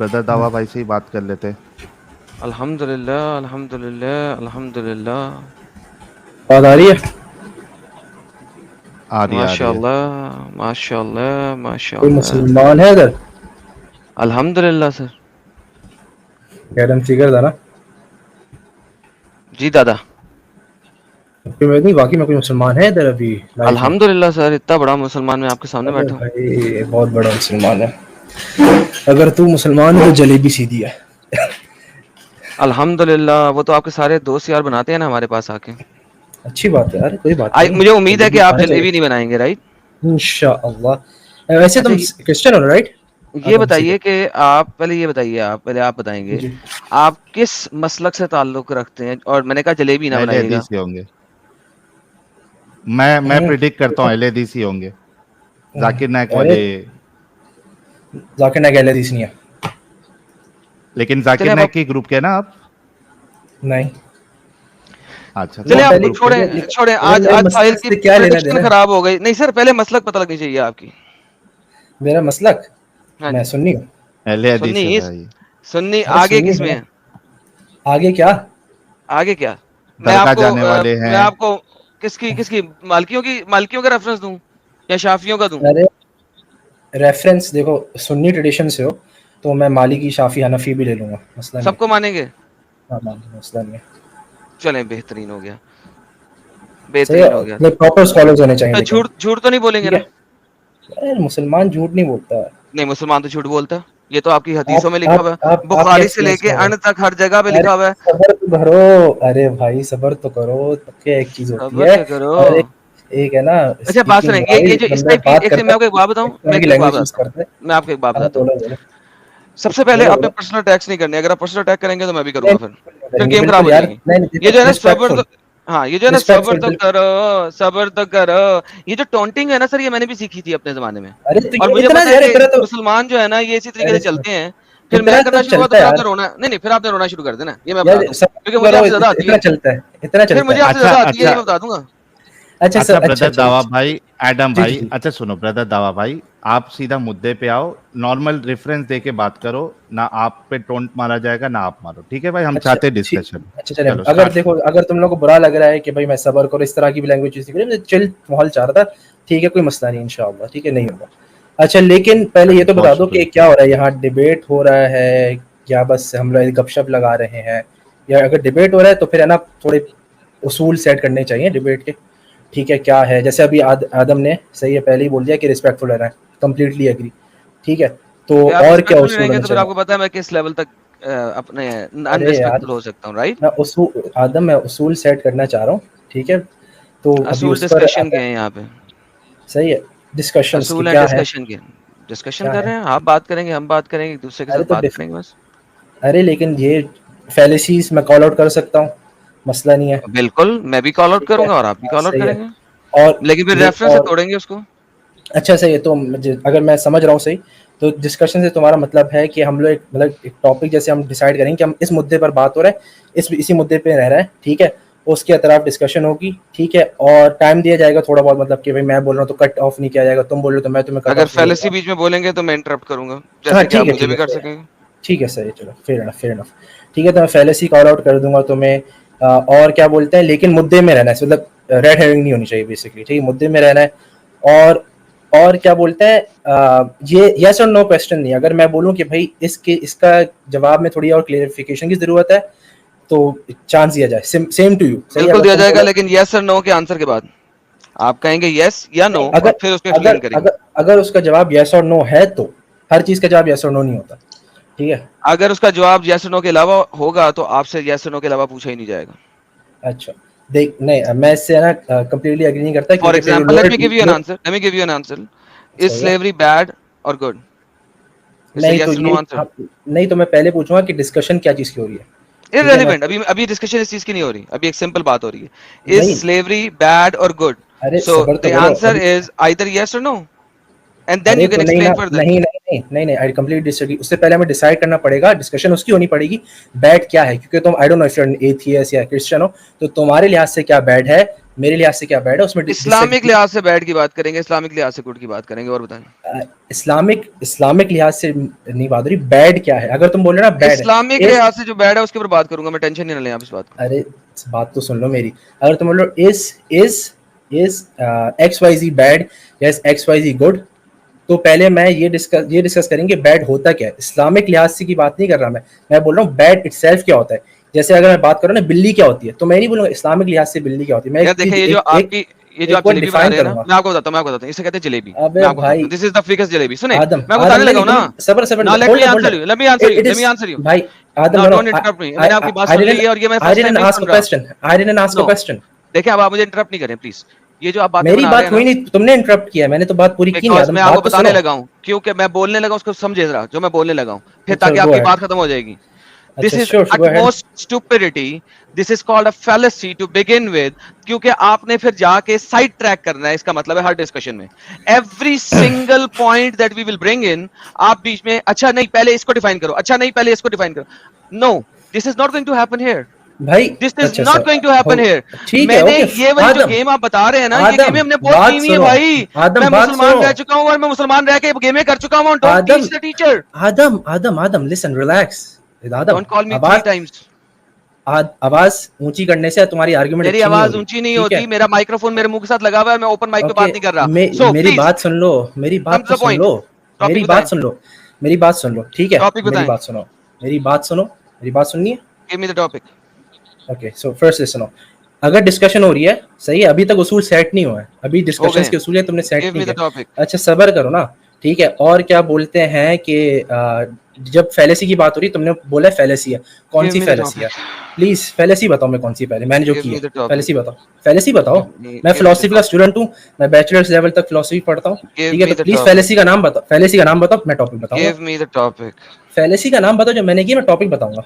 Brother दावा भाई से ही बात कर लेते. अल्हम्दुलिल्लाह अल्हम्दुलिल्लाह अल्हम्दुलिल्लाह. बात आ रही है? आ रही है. माशाअल्लाह माशाअल्लाह कोई माशाअल्लाह. मुसलमान है इधर? अल्हम्दुलिल्लाह सर. एडम फिगर था ना? जी दादा. फिर मैं नहीं, बाकी में कोई मुसलमान है इधर अभी लाइफ में? अल्हम्दुलिल्लाह सर, इतना बड़ा मुसलमान मैं आपके सामने अरे बैठा हूँ. भाई बहुत बड़ा मुसलमान है. अगर तू मुसलमान है तो जलेबी सीधी है. अल्हम्दुलिल्लाह. वो तो आपके सारे दोस्त यार बनाते हैं ना हमारे पास आके. अच्छी बात है यार, कोई बात नहीं, मुझे उम्मीद है कि जलेबी आप खाना चाहिए जलेबी नहीं बनाएंगे, राइट? इंशाअल्लाह. वैसे तुम अच्छा, क्रिश्चियन हो राइट? ये बताइए कि आप पहले आप बताएंगे जी. आप किस मसलक से ताल्लुक रखते हैं. और मैंने कहा जलेबी ना अहले बनाइएगा. हदीस ही होंगे. मैं प्रिडिक्ट करता हूँ अहले हदीस ही होंगे. जाकिर नायक अरे वाले. जाकिर नायक अहले हदीस नहीं है. लेकिन जाकिर चलिए अब नायक के ग्रुप के ना आप. नहीं. अच्छा चलिए वो आप पहले छोड़ें. आज मेरे आज मसलक साहिल की से क्या लेना प्रेडिक्शन देना? खराब हो गई. नहीं सर, पहले मसलक पता लगनी चाहिए आपकी. मेरा मसलक, हाँ मैं जी. सुन्नी हूँ. अहले हदीस है सुन्नी भाई. सुन्नी अरे आगे सुन्नी किस में है. है? आगे क्या? आगे क्या? दरगाह जाने वाले मैं हैं. आपको किसकी मालिकियों का रेफरेंस दूं या शाफियों का दूं? अरे रेफरेंस देखो, सुन्नी ट्रेडिशन से हो तो मैं मालिकी शाफी हनफी भी ले लूंगा, मसला नहीं. सबको मानेंगे? हाँ मान लो, मसला नहीं है. चलें, बेहतरीन हो गया. सही है, बेहतरीन हो गया. मतलब प्रॉपर स्कॉलर्स होने चाहिए तो लेकिन. झूठ तो नहीं बोलेंगे ठीक है. ना? अरे मुसलमान झूठ नहीं बोलता है. नहीं, मुसलमान तो झूठ बोलता है. ये तो आपकी हदीसों आप में लिखा आप हुआ है. आप क्या बुखारी से एक्सपीरियंस लेके कर रहे अन हो? तक हर जगह पे अरे लिखा हुआ है. सबर तो करो. अरे भाई सबर तो करो, तब क्या एक चीज होती सब्र है. तो करो. और एक है ना अच्छा बात स्पीकिंग सुने, ये वाइज, जो इस बंदा टाइप की, बात एक से करता मैं आपको है एक बात बताऊं, इस तरह की लैंग्वेज यूज करता है. मैं आपको एक बात हाँ बताता हूँ. बोलो बोलो सबसे पहले बोलो आपने बोलो. पर्सनल अटैक्स नहीं करने. अगर आप पर्सनल अटैक करेंगे तो मैं भी नहीं करूंगा. फिर करेंगे गेम खराब बिल्कुल हो यार. जाएगी. नहीं नहीं, ये देखो जो है ना सबर रिस्पेक्टफुल. तो, हाँ ये जो है ना रिस्पेक्टफुल बिल्कुल. सबर तो करो. ये जो टोंटिंग है ना सर, ये मैंने भी सीखी थी अपने जमाने में. अरे तो और ये मुझे इतना पता है यार, कि इतना तो. मुसलमान जो है ना ये इसी तरीके अरे से चलते हैं. फिर इतना मैं तो करना शुरू हुआ तो चलता है फिर आपने यार. रोना. नहीं फिर आपने रोना शुरू कर देना, ये मैं बता यार दूं, सबर क्योंकि तो मुझे करो, आपसे ज्यादा आती इतना है. चलता है, इतना फिर चलता मुझे है. आपसे अच्छा ज्यादा आती है, ये अच्छा मैं बता दूंगा. अच्छा अच्छा सब अच्छा ब्रदर अच्छा दावा अच्छा. भाई. एडम जी जी भाई, जी. अच्छा सुनो ब्रदर दावा भाई. आप सीधा मुद्दे पे आओ. नॉर्मल रेफरेंस दे के बात करो. ना आप पे टोंट मारा जाएगा ना आप मारो. ठीक है भाई, हम अच्छा चाहते हैं ठीक. डिस्कशन. अच्छा चले, चलो अगर स्टार्ट देखो, करो. अगर तुम लोग को बुरा लग रहा है कि भाई मैं सबर करो, इस तरह की भी लैंग्वेज यूज नहीं, चिल माहौल चाह रहा था. ठीक है, कोई मसला नहीं इंशाअल्लाह. ठीक है, नहीं होगा. अच्छा लेकिन पहले ये तो बहुत बता दो कि शुक्रिया. क्या हो रहा है यहाँ, डिबेट हो रहा है या बस हम लोग गपशप लगा रहे हैं? या अगर डिबेट हो रहा है तो फिर है ना, थोड़े उसूल सेट करने चाहिए डिबेट के. ठीक है, क्या है जैसे अभी आदम ने सही है पहले ही बोल दिया कि रिस्पेक्टफुल रहना है. Completely agree. ठीक है, तो कि आप और क्या रिस्पेक्टफुल उसूल रहेंगे होने तो फिर चाहिए? आपको पता है मैं किस लेवल तक अपने अरे यार अनरिस्पेक्टफुल हो सकता हूँ, राइट? मैं उसूल आदम, मैं उसूल सेट करना चाह रहा हूँ. ठीक है, तो अभी असूल उस पर डिस्कशन के हैं यहाँ पे. सही है. डिस्कशंस की असूल है क्या है? डिस्कशन के. डिस्कशन क्या कर है? रहे हैं, आप बात करेंगे हम बात करेंगे, एक दूसरे के अरे साथ तो बात करेंगे बस. अरे लेकिन ये फैलेसीज मैं कॉल आउट कर सकता हूँ, मसला नहीं है. बिल्कुल, मैं भी कॉल आउट ठीक है, करूंगा और आप भी हाँ कॉल आउट सही है. करेंगे. और लेकिन फिर रेफरेंस से और तोड़ेंगे उसको. अच्छा सही है. तो अगर मैं समझ रहा हूँ सही, तो डिस्कशन से तुम्हारा मतलब है कि हम लोग मतलब एक टॉपिक जैसे हम डिसाइड करेंगे कि हम इस मुद्दे पर बात हो रहा है, इसी मुद्दे पे रह रहा है. ठीक है, उसके अतराफ डिस्कशन होगी. ठीक है, और टाइम दिया जाएगा थोड़ा बहुत, मतलब कि भाई मैं बोल रहा हूँ तो कट ऑफ नहीं किया जाएगा, तुम बोल रहे हो तो मैं तुम्हें कट अगर ऑफ नहीं फैलेसी करूंगा. बीच में बोलेंगे तो मैं इंटरप्ट करूंगा, हाँ जैसे कि ठीक आप है मुझे ठीक भी है कर सही है. सकेंगे. ठीक है सही है, चलो फेयर इनफ फेयर इनफ. ठीक है, तो मैं फैलेसी कॉल आउट कर दूंगा तुम्हें. और क्या बोलते हैं, लेकिन मुद्दे में रहना है, मतलब रेड हेरिंग नहीं होनी चाहिए बेसिकली. ठीक है, मुद्दे में रहना है. और क्या बोलते हैं, ये यस और नो क्वेश्चन नहीं. अगर मैं बोलूं कि भाई इसका जवाब में थोड़ी और क्लियरिफिकेशन की जरूरत है, तो चांस दिया जाए. Same to you. सही है, बिल्कुल अगर दिया तुम जाएगा, बोलो. लेकिन यस और नो के आंसर के बाद आप कहेंगे यस या नो नहीं, और अगर फिर उसको अगर एक्सप्लेन करेंगे. अगर अगर उसका जवाब यस और नो है तो हर चीज का जवाब यस और नो नहीं होता. ठीक है. अगर उसका जवाब यस और नो के अलावा होगा तो आपसे यस और नो के अलावा पूछा ही नहीं जाएगा. अच्छा देख, नहीं मैं इससे है ना कंप्लीटली एग्री नहीं करता, फॉर क्योंकि फिर example, let me give you an answer. Is सही है. स्लेवरी बैड और गुड? इट्स नहीं तो यस और नो ये आंसर. नहीं तो मैं पहले पूछूंगा कि डिस्कशन क्या चीज की हो रही है. ठीक है मैं इररेलेवेंट. अभी डिस्कशन इस चीज की नहीं हो रही, अभी एक सिंपल बात हो रही है. इज नहीं. स्लेवरी बैड और गुड? अरे सो सबर तो द करो आंसर अभी. इज आइदर यस और नो, एंड देन अरे यू कैन तो नहीं ना, एक्सप्लेन फर्दर. नहीं नहीं नहीं नहीं नहीं, आई कंप्लीट डिसएग्री. उससे पहले हमें डिसाइड करना पड़ेगा, डिस्कशन उसकी होनी पड़ेगी बैड क्या है, क्योंकि तुम I don't know if you are an atheist या क्रिश्चियन हो, तो तुम्हारे लिहाज से क्या बैड है मेरे लिहाज से क्या बैड है उसमें इस्लामिक लिहाज से बैड की बात करेंगे, इस्लामिक लिहाज से गुड की बात करेंगे, और बताएं। इस्लामिक लिहाज से नहीं बात हो रही, बैड क्या है? अगर तुम बोल रहे ना बैड इस्लामिक लिहाज से जो बैड है उसके ऊपर बात करूंगा मैं, टेंशन नहीं लें आप इस बात को। अरे बात तो सुन लो मेरी, अगर तुम बोल रहे हो इज XYZ बैड या इज XYZ गुड, तो पहले मैं ये डिस्कस करेंगे बैड होता क्या है। इस्लामिक लिहाज से की बात नहीं कर रहा मैं बोल रहा हूँ बैड इटसेल्फ क्या होता है। जैसे अगर मैं बात करूँ ना बिल्ली क्या होती है, तो मैं नहीं बोलूंगा इस्लामिक लिहाज से बिल्ली क्या होती है। मैं यार देखिए, ये जो आप जलेबी बना रहे हैं ना, मैं आपको बताता हूँ, इसे कहते हैं जलेबी। अबे भाई, दिस इज द फ्रीकेस्ट जलेबी। सुने, आदम, मैं बताने लगा हूं ना, सबर now let me answer you भाई आदम, now don't interrupt me। मैंने आपकी बात सुन ली है और ये मैं I didn't ask a question, I didn't ask a question। देखिए, अब आप मुझे इंटरप्ट नहीं करें प्लीज। ये जो आप बात मेरी बात हुई नहीं, तुमने इंटरप्ट किया, मैंने तो बात पूरी की नहीं। आदम, मैं आपको बताने लगा हूं, क्योंकि मैं बोलने लगा उसको समझे जरा, जो मैं बोलने लगा हूं, फिर ताकि आपकी बात खत्म हो जाएगी। This is utmost stupidity. This is called a fallacy to begin with. क्योंकि आपने फिर जाके साइड ट्रैक करना है, इसका मतलब है हर डिस्कशन में every single point that we will bring in, आप बीच में अच्छा नहीं पहले इसको डिफाइन करो, अच्छा नहीं पहले इसको डिफाइन करो। No, this is not going to happen here. भाई This is not going to happen here. मैंने ये वाली जो गेम आप बता रहे हैं ना, ये गेमें हमने बहुत की हुई है भाई। मैं मुसलमान रह चुका हूँ और मैं मुसलमान रह के गेमें कर चुका हूँ। Don't teach the teacher. Adam, listen, relax। Don't call me 3 times. आवाज ऊंची करने से तुम्हारी आर्गुमेंट मेरी आवाज ऊंची नहीं होती, मेरा माइक्रोफोन मेरे मुंह के साथ लगा हुआ है, मैं ओपन माइक पे बात नहीं कर रहा। मेरी बात सुन लो, मेरी बात सुन लो, मेरी बात सुन लो, मेरी बात सुन लो, ठीक है? मेरी बात सुनो, मेरी बात सुनो, मेरी बात सुननी है? Give me the topic. Okay, so first listen. अगर डिस्कशन हो रही है, सही है, अभी तक उसूल सेट नहीं हुआ है, अभी डिस्कशंस के उसूल है, तुमने सेट नहीं किया। अच्छा सब्र करो ना, ठीक है? और क्या बोलते हैं कि जब फैलेसी की बात हो रही, तुमने बोला फैलेसी है, कौन सी फैलेसी है? प्लीज फैलेसी बताओ, मैं कौन सी पहले मैंने जो की है, फैलेसी बताओ, फैलेसी बताओ। मैं फिलोसफी का स्टूडेंट हूँ, मैं बैचलर्स लेवल तक फिलोसफी पढ़ता हूँ, ठीक है? तो प्लीज फैलेसी का नाम बताओ, फैलेसी का नाम बताओ, मैं टॉपिक बताऊंगा। Give me the topic. Fallacy का नाम बताओ जो मैंने की, मैं टॉपिक बताऊंगा।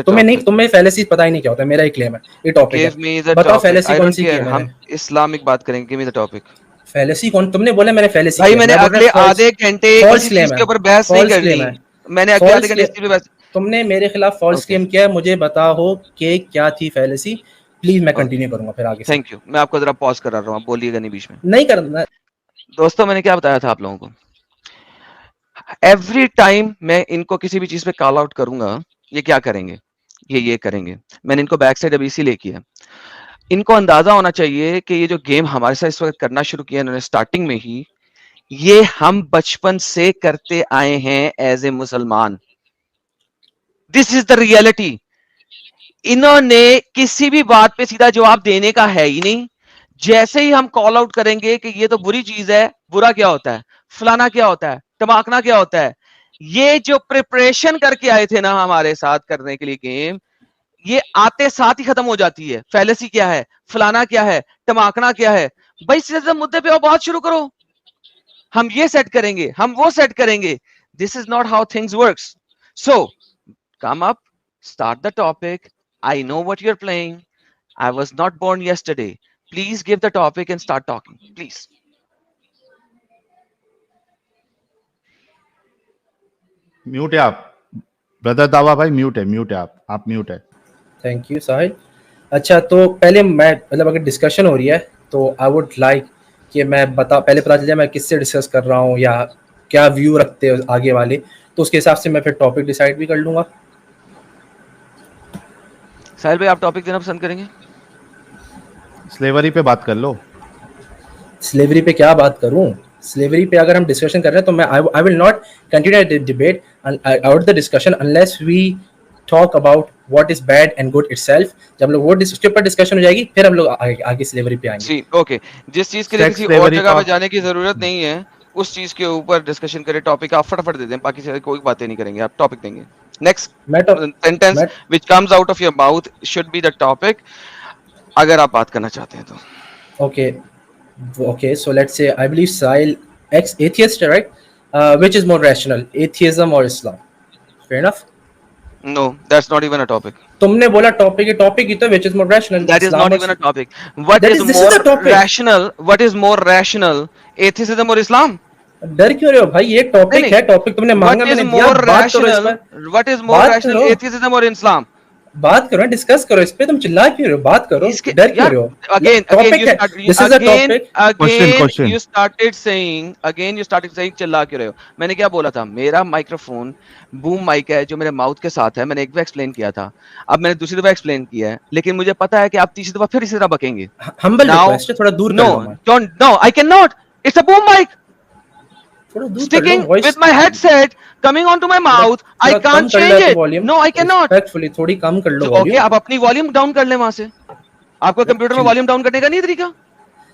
तुम्हें नहीं, तुम्हें फैलेसी पता ही नहीं क्या होता है, मेरा ही क्लेम है, ये टॉपिक है। बताओ फैलेसी कौन सी है? हम इस्लामिक बात करेंगे, give me the topic. Fallacy कौन? तुमने बोला मैंने फैलेसी भाई, मैंने अगले आधे घंटे इस चीज के ऊपर बहस नहीं करनी। मैंने अगले आधे घंटे इस चीज पे बहस। तुमने मेरे खिलाफ फॉल्स क्लेम किया है, मुझे बताओ कि क्या थी फैलेसी। प्लीज मैं कंटिन्यू करूंगा फिर आगे। थैंक यू, मैं आपको जरा पॉज करा रहा हूं, आप बोलिएगा नहीं बीच में। नहीं करना दोस्तों, मैंने क्या बताया था आप लोगों को? एवरी टाइम मैं इनको किसी भी चीज पे कॉल आउट करूंगा, ये क्या करेंगे, ये करेंगे। मैंने इनको बैक साइड अभी इसीलिए किया, इनको अंदाजा होना चाहिए कि ये जो गेम हमारे साथ इस वक्त करना शुरू किया इन्होंने स्टार्टिंग में ही, ये हम बचपन से करते आए हैं एज ए मुसलमान। This is the reality. इन्होंने किसी भी बात पे सीधा जवाब देने का है ही नहीं। जैसे ही हम कॉल आउट करेंगे कि ये तो बुरी चीज है, बुरा क्या होता है, फलाना क्या होता है, टमाकना क्या होता है, ये जो प्रिपरेशन करके आए थे ना हमारे साथ करने के लिए गेम, ये आते साथ ही खत्म हो जाती है। फैलेसी क्या है, फलाना क्या है, टमाकना क्या है। भाई सीधे मुद्दे पे आओ, बात शुरू करो। हम ये सेट करेंगे, हम वो सेट करेंगे। This is not how things works. So come up, start the topic. I know what you are playing. I was not born yesterday. Please give the topic and start talking, please. Mute है आप brother दावा भाई, mute है आप mute है। Thank you साहिल। अच्छा तो पहले मैं मतलब अगर डिस्कशन हो रही है तो आई वुड लाइक कि मैं पहले पता चल जाए मैं किससे डिस्कस कर रहा हूँ या क्या व्यू रखते हैं आगे वाले, तो उसके हिसाब से मैं फिर टॉपिक डिसाइड भी कर लूंगा। साहिल भाई, आप टॉपिक देना पसंद करेंगे? स्लेवरी पे बात कर लो। स्लेवरी पे क्या बात करूं? स्लेवरी पे अगर हम डिस्कशन कर रहे हैं तो मैं I will not continue the debate out the discussion unless we talk about what is bad and good itself. जब लोग वो उसके ऊपर डिस्कशन हो जाएगी फिर हम लोग आगे स्लेवरी पे आएंगे। जी ओके, जिस चीज के लिए किसी और जगह पे जाने की जरूरत नहीं है उस चीज के ऊपर डिस्कशन करें। टॉपिक आप फटाफट दे दें, बाकी से कोई बातें नहीं करेंगे, आप टॉपिक देंगे। Next sentence which comes out of your mouth should be the topic, अगर आप बात करना चाहते हैं तो। Okay, so let's say I believe Sahil ex-atheist, right? Which is more rational, atheism or Islam? Fair enough? No, that's not even a topic. तुमने बोला topic ही तो which is more rational? That is not even a topic. What is more rational? What is more rational, atheism or Islam? डर क्यों रहे हो भाई? ये topic है, टॉपिक तुमने मांगा मैंने दिया, बात करो इस पर। What is more rational, atheism or Islam? बात करो, डिस्कस करो इस पे, तुम चिल्ला क्यों रहे हो, बात करो, डर क्यों रहे हो? Again, टॉपिक है, this is a again, topic. Question. you started saying चिल्ला क्यों रहे हो? मैंने क्या बोला था? मेरा माइक्रोफोन बूम माइक है जो मेरे माउथ के साथ है, मैंने एक बार एक्सप्लेन किया था, अब मैंने दूसरी दफा एक्सप्लेन किया है, लेकिन मुझे पता है कि आप तीसरी दफा फिर इसी तरह बकेंगे. हम्बल Now, रिक्वेस्ट है, थोड़ा दूर कर no, लो mic, don't, no, I cannot. It's a boom mic. थोड़ा दूर कर Sticking low voice, with my headset coming onto my mouth, I can't change it. No, I cannot. Respectfully थोड़ी कम कर लो ओके, वॉल्यूम. आप अपनी वॉल्यूम डाउन कर लें वहां से. आपको कंप्यूटर में वॉल्यूम डाउन करने का नहीं तरीका?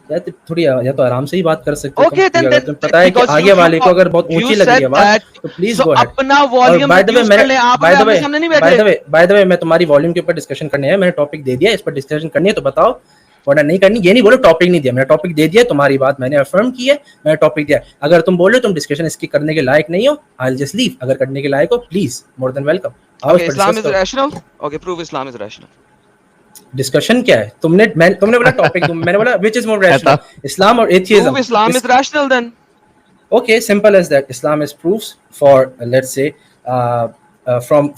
या तो थोड़ी, या तो आराम से ही बात कर सकते हो. Okay, then तुम्हें पता है कि आगे वाले को अगर बहुत ऊंची लग रही है आवाज, तो प्लीज गो अहेड. अपना वॉल्यूम रिड्यूस कर ले. आप मेरे सामने नहीं बैठे. बाय द वे मैं तुम्हारी वॉल्यूम के ऊपर डिस्कशन करने है, मैंने टॉपिक दे दिया, इस पर डिस्कशन करनी है तो बताओ, वरना नहीं करनी. ये नहीं बोलो टॉपिक नहीं दिया, मैंने टॉपिक दे दिया, तुम्हारी बात मैंने अफर्म की है, मैंने टॉपिक दिया. अगर तुम बोल रहे हो तुम डिस्कशन इसकी करने के लायक नहीं हो, आई विल जस्ट लीव. अगर करने के लायक हो please, more than welcome. Okay, Islam is rational. Okay, prove Islam is rational. Discussion क्या है? तुमने बोला टॉपिक, मैंने बोला व्हिच इज मोर रैशनल, इस्लाम और atheism. Prove Islam is rational then. Okay, simple as that. Islam is proofs for let's say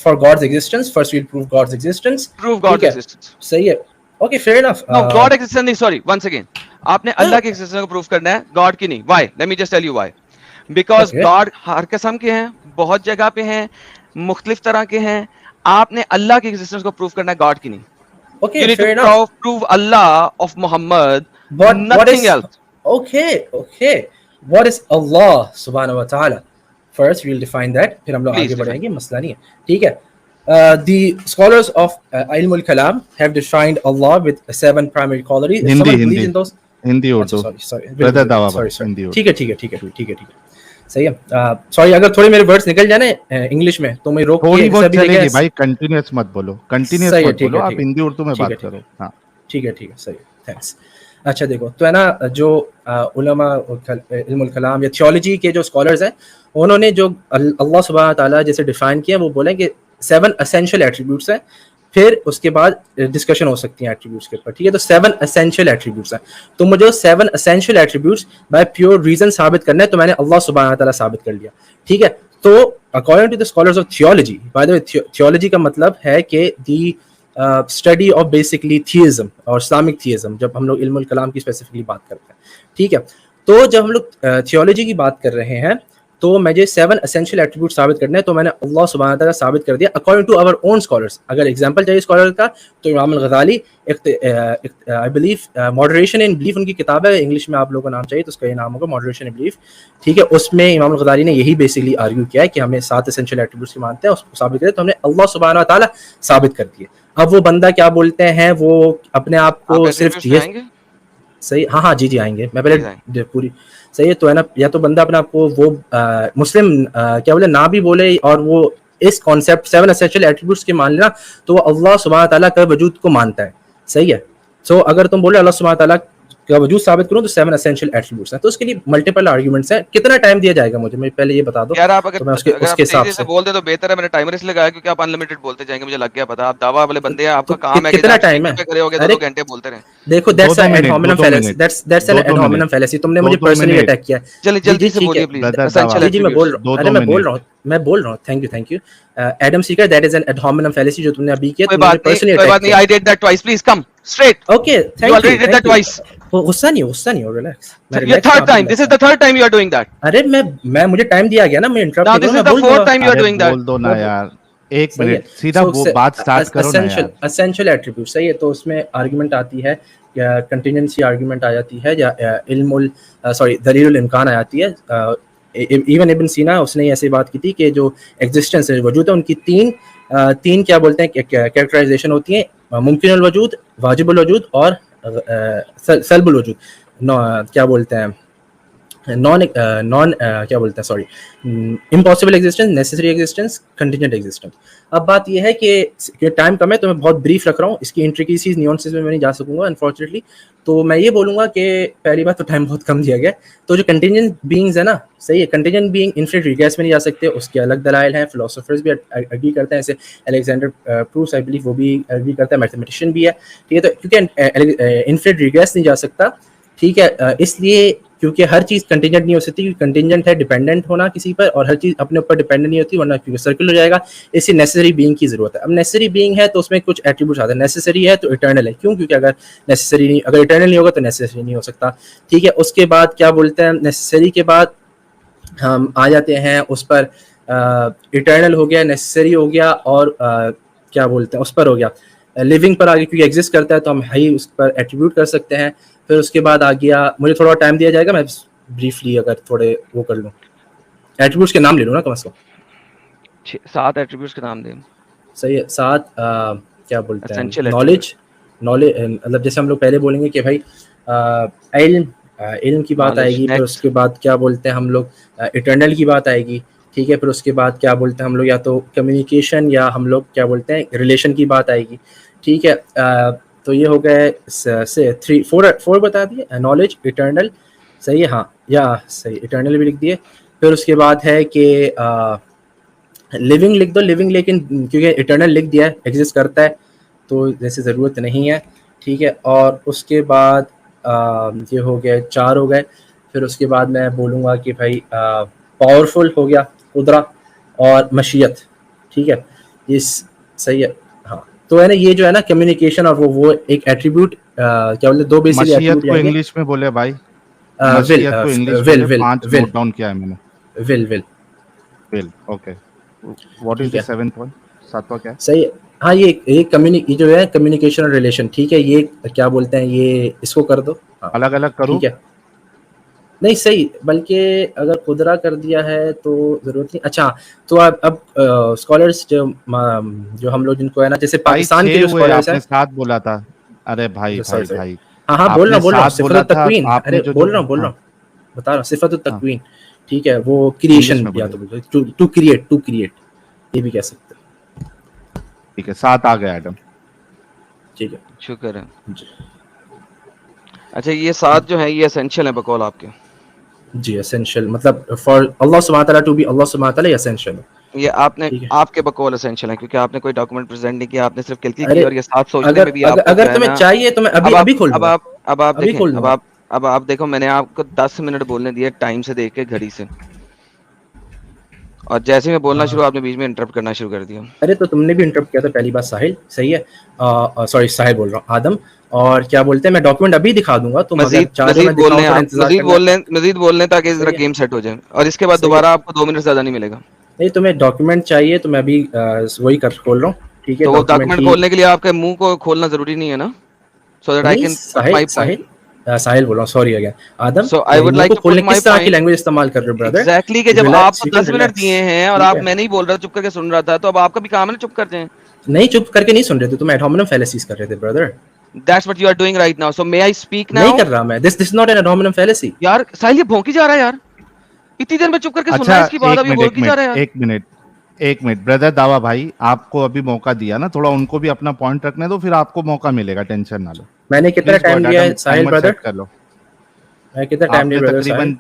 for God's existence. First we'll prove God's existence. Prove God's existence. सही है. Okay, fair enough. No, God existence नहीं, sorry, once again. आपने अल्लाह की existence को prove करना है, God की नहीं. Why? Let me just tell you why. Because Okay. God हर किस्म के हैं, बहुत जगह पे हैं, मुख्तलिफ तरह के हैं. आपने अल्लाह की existence को prove करना है, God की नहीं. Okay, You need fair to enough. prove Allah of Muhammad, What nothing is, else. Okay. What is Allah subhanahu wa ta'ala? First we'll define that. फिर हम लोग Please आगे define. बढ़ेंगे, मसला नहीं है. ठीक है. The scholars of Ilm al-Kalam have defined Allah with 7 primary qualities. If someone believes in those, Hindi Urdu. sorry. Brother दावा Sorry. हिंदी उर्दू. ठीक है. सही है. सॉरी अगर थोड़े मेरे वर्ड्स निकल जाए ना इंग्लिश में तो मैं रोक के थोड़ी बहुत सभी चलेगी जगह. भाई, कंटिन्यूअस मत बोलो, कंटिन्यूअस सही है, मत ठीक बोलो, है, आप ठीक है. हिंदी उर्दू में ठीक है, बात ठीक करो. हाँ, ठीक है, सही है, थैंक्स. अच्छा देखो, तो है ना जो उलमा इल्मुल कलाम या थियोलॉजी के जो स्कॉलर्स हैं, उन्होंने जो अल्लाह सुब्हानहू व तआला जैसे डिफाइन किया, वो बोले कि 7 एसेंशियल एट्रीब्यूट्स हैं, फिर उसके बाद डिस्कशन हो सकती है एट्रीब्यूट्स के ऊपर. ठीक है, तो 7 एसेंशियल एट्रीब्यूट्स हैं. तो मुझे 7 essential attributes by pure reason साबित करना है, तो मैंने अल्लाह सुब्हानहू व तआला साबित कर लिया. ठीक है, तो according to the scholars of theology, by the way theology का मतलब है कि the study of basically theism और इस्लामिक थियज्म, जब हम लोग इल्मुल कलाम की स्पेसिफिकली बात करते हैं. ठीक है, तो जब हम लोग थियोलॉजी की बात कर रहे हैं, तो मुझे 7 एसेंशियल एट्रीब्यूट साबित करने हैं, तो मैंने अल्लाह सुब्हानहू व तआला साबित कर दिया according to our own scholars. अगर एग्जांपल चाहिए स्कॉलर का, तो इमाम al Ghazali, I believe moderation in belief उनकी किताब है, इंग्लिश में आप लोगों को नाम चाहिए तो उसका ये नाम होगा, मॉडरेशन इन बिलीफ. ठीक है, उसमें इमाम अल-गज़ाली ने यही बेसिकली आर्ग्यू किया है कि हमें 7 एसेंशियल एट्रीब्यूट्स की मानते हैं, उसको साबित करें, तो हमने अल्लाह सुब्हानहू व तआला साबित कर दिए. अब वो बंदा क्या बोलते हैं, वो अपने आप को सिर्फ सही, हाँ जी आएंगे, मैं पहले पूरी सही है. तो है ना, या तो बंदा अपने आप को वो मुस्लिम क्या बोले ना भी बोले, और वो इस कॉन्सेप्ट 7 एसेंशियल एट्रीब्यूट्स के मान लेना, तो वो अल्लाह सुब्हानहू व तआला का वजूद को मानता है. सही है. सो अगर तुम बोले अल्लाह सुब्हानहू व तआला का वजूद साबित करूं, तो 7 एसेंशियल एट्रीब्यूट्स हैं. तो उसके लिए मल्टीपल आर्गुमेंट्स हैं. कितना टाइम दिया जाएगा मुझे पहले ये बता दो यार. आप अगर तो मैं उसके हिसाब से बोल दे तो बेहतर है. मैंने टाइमर इसलिए लगाया क्योंकि आप अनलिमिटेड बोलते जाएंगे, मुझे लग गया पता. आप दावा वाले बंदे हैं, आपका काम है कि कितना टाइम है, खड़े होके 2 घंटे बोलते रहे. देखो that's an ad hominem fallacy, that's an ad hominem fallacy. तुमने मुझे पर्सनली अटैक किया. जल्दी से बोलिए प्लीज. जी मैं बोल रहा हूं. Thank you. Adam Seeker, that is an ad hominem fallacy जो तुमने अभी किया. कोई बात नहीं, I did that twice. Please come straight. Okay, thank you. Already did that twice. गुस्सा नहीं हो, रिलैक्स. ये third time, this is the third time you are doing that. अरे मैं मुझे टाइम दिया गया ना, मैं इंटरप्ट कर रहा हूं. This is the fourth time you are doing that. बोल दो ना यार, एक मिनट सीधा वो बात स्टार्ट करो ना यार. एसेंशियल एट्रीब्यूट सही है. तो उसमें आर्गुमेंट आती है, या कंटिजेंसी आर्गुमेंट आ जाती है, या दलीलुल इम्कान आ जाती है. इवन इब्न सीना उसने ऐसी बात की थी कि जो एग्जिस्टेंस है, वजूद है, उनकी तीन क्या बोलते हैं कैरेक्टराइजेशन होती है: मुमकिनुल वजूद, वाजिबुल वजूद और सल्बुल वजूद. क्या बोलते हैं, impossible existence, necessary existence, contingent existence. अब बात यह है कि टाइम कम है तो मैं बहुत ब्रीफ रख रहा हूँ, इसकी इंट्रिकेसीज न्यूएंसेस में मैं नहीं जा सकूंगा अनफॉर्चुनेटली. तो मैं ये बोलूंगा कि पहली बात तो टाइम बहुत कम दिया गया. तो जो कंटिजेंट बीइंग्स है ना, सही है, कंटिजेंट बीइंग इनफिनिट रिग्रेस में नहीं जा सकते, उसके अलग दलाइल हैं. फिलोसोफर्स भी एग्री करते हैं, जैसे अलेक्जेंडर प्रूफ आई बिलीव वो भी एग्री करता है, मैथमेटिशियन भी है. ठीक है, तो क्योंकि इनफिनिट रिग्रेस नहीं जा सकता, ठीक है, इसलिए کیونکہ ہر چیز کنٹینجنٹ نہیں ہو سکتی, کیونکہ کنٹینجنٹ ہے ڈیپینڈنٹ ہونا کسی پر, اور ہر چیز اپنے اوپر ڈیپینڈنٹ نہیں ہوتی ورنہ کیونکہ سرکل ہو جائے گا. اس لیے نیسسری بینگ کی ضرورت ہے. اب نیسسری بینگ ہے تو اس میں کچھ ایٹریبیوٹس آتے ہیں. نیسسری ہے تو اٹرنل ہے, کیوں؟ کیونکہ اگر نیسسری نہیں, اگر اٹرنل نہیں ہوگا تو نیسسری نہیں ہو سکتا. ٹھیک ہے, اس کے بعد کیا بولتے ہیں, نیسسری کے بعد ہم آ جاتے ہیں اس پر, اٹرنل ہو گیا, نیسسری ہو گیا, اور کیا بولتے ہیں اس پر ہو گیا لیونگ پر آگے, کیونکہ ایگزسٹ کرتا ہے تو ہم ہی اس پر ایٹریبیوٹ کر سکتے ہیں. پھر اس کے بعد آ گیا, مجھے تھوڑا ٹائم دیا جائے گا, میں بریفلی اگر تھوڑے وہ کر لوں, ایٹریبیوٹس کے نام لے لوں نا کم از کم. 7 ایٹریبیوٹس کے نام دیں. صحیح ہے, 7 کیا بولتے ہیں, Essential نالج, مطلب جیسے ہم لوگ پہلے بولیں گے کہ بھائی علم کی بات آئے گی. پھر اس کے بعد کیا بولتے ہیں ہم لوگ, اٹرنل کی بات آئے گی. ٹھیک ہے, پھر اس کے بعد کیا بولتے ہیں ہم لوگ, یا تو کمیونیکیشن یا ہم لوگ کیا بولتے ہیں ریلیشن کی بات آئے گی. ٹھیک ہے, تو یہ ہو گئے 4 بتا دیے, نالج, اٹرنل, صحیح ہے, ہاں یا صحیح, اٹرنل بھی لکھ دیے. پھر اس کے بعد ہے کہ لیونگ لکھ دو, لیونگ, لیکن کیونکہ اٹرنل لکھ دیا ہے, ایگزسٹ کرتا ہے تو جیسے ضرورت نہیں ہے. ٹھیک ہے, اور اس کے بعد یہ ہو گئے 4 ہو گئے. پھر اس کے بعد میں بولوں گا کہ بھائی پاورفل ہو گیا, قدرت اور مشیت. ٹھیک ہے, یہ صحیح ہے, ہاں. تو ہے نا, یہ جو ہے نا کمیونیکیشن اور وہ ایک ایٹریبیوٹ, کیا بولتے ہیں, 2 بیسک مشیت ایٹریبیوٹ کو آئیں گے. انگلش میں بولے بھائی, ول, مشیت کو انگلش ول, بولے, ول, 5 ول, نوٹ ڈاؤن کیا ہے میں نے. ول, ول. ول, اوکے. واٹ از ٹھیک دی ہے, 7th ون, 7واں کیا ہے؟ صحیح. ہاں, یہ جو ہے کمیونیکیشن اور ریلیشن. ٹھیک ہے, یہ کیا بولتے ہیں, یہ اس کو کر دو. ہاں, الگ الگ کروں؟ ٹھیک ہے, نہیں صحیح, بلکہ اگر خدرا کر دیا ہے تو ضرورت نہیں. اچھا, تو اب اسکالرس جو ہم لوگ جن کو ہے نا, جیسے بھائی پاکستان کے 6 جو ہوئے, اسکالرس آپ ہیں. نے 7 بولا تھا. ارے بھائی سوری, بھائی سوری. بھائی, ہاں آپ بول نے رہا ہوں 7 صفت بولا تھا, التکوین. آپ ارے نے جو بول رہا ہوں ہاں بتا رہا ہوں, صفت ہاں التکوین. ٹھیک ہے, وہ انگلش کریشن میں یا بولے. تو ٹو کریٹ, یہ بھی کہہ سکتے ہیں. ٹھیک ہے, 7 آ گیا ایڈم. ٹھیک ہے, شکر ہے. جی اچھا, یہ 7 جو ہیں یہ اسینشیل ہیں بقول آپ کے. جی, اسینشیل مطلب فار اللہ سبحانہ تعالیٰ ٹو بی اللہ سبحانہ تعالیٰ اسینشیل. یہ ٹھیک ہے, آپ کے بقول اسینشیل ہیں, کیونکہ آپ نے کوئی ڈاکومنٹ پریزنٹ نہیں کیا, آپ نے صرف کلکی کی, ارے اور یہ 7 سوچنے میں بھی آپ کو جو اگر ہے تمہیں نا. چاہیے تو میں ابھی کھول دوں گا, اب آپ ابھی دیکھیں, کھول دوں گا. اب آپ دیکھو, میں نے آپ کو 10 منٹ بولنے دیے ٹائم سے دیکھ کے, گھڑی سے, اور جیسے میں بولنا شروع, آپ نے بیچ میں انٹرپٹ کرنا شروع کر دیا. ارے تو تم نے بھی انٹرپٹ کیا تھا پہلی بات, ساحل. صحیح ہے, سوری ساحل بول رہا ہوں, آدم. اور کیا بولتے ہیں, میں ڈاکومنٹ ابھی دکھا دوں گا, تم اگر چاہ رہے ہو میں دکھاؤں تھوڑا انتظار کرنا. مزید بول لیں تاکہ ذرا صحیح ہے, گیم سیٹ ہو جائے, اور اس کے بعد صحیح ہے. دوبارہ آپ کو 2 منٹ زیادہ نہیں ملے گا. نہیں, تمہیں ڈاکومنٹ چاہیے تو میں ابھی وہی کھول رہا ہوں. ٹھیک ہے, تو وہ ڈاکومنٹ ڈاکومنٹ کی. کھولنے کے لیے آپ کے منہ کو کھولنا ضروری نہیں ہے نا, سو دیٹ آئی نہیں, کین پٹ مائی پوائنٹ. ساحل بول رہا ہوں, sorry again. Adam, so I would منہ لائک کو ٹو پٹ کھولنے مائی کس طرح کی پوائنٹ. لینگویج استعمال کر رہے ہو برادر؟ ایگزیکٹلی, کہ جب آپ کو 10 منٹ دیے ہیں اور ٹھیک آپ, ہے, میں نہیں بول رہا, چپ کر کے سن رہا تھا, تو اب آپ کا بھی کام ہے نا چپ کر جائیں. نہیں چپ کر کے نہیں سن رہے تھے تم, ایڈ ہومینم فیلیسیز کر رہے تھے برادر. That's what you are doing right now. So may I speak now? نہیں کر رہا میں, this is not an ad hominem fallacy. یار ساحل, یہ بھونکی جا رہا ہے یار, اتنی دیر میں چپ کر کے سن رہا اچھا, ہے اس کی بات, اب یہ بھونکی جا رہا ہے یار. ایک منٹ بردر داوا بھائی, آپ کو ابھی موقع دیا نا, تھوڑا ان کو بھی اپنا پوائنٹ رکھنے دو, پھر آپ کو موقع ملے گا, ٹینشن نہ لو. میں نے کتنا پلیز گو ٹائم اہیڈ, لیا ایڈم ہے ساحل ٹائمر برادر؟ سیٹ کر لو. میں کتنا ٹائم آپ لیا نے برادر تقریباً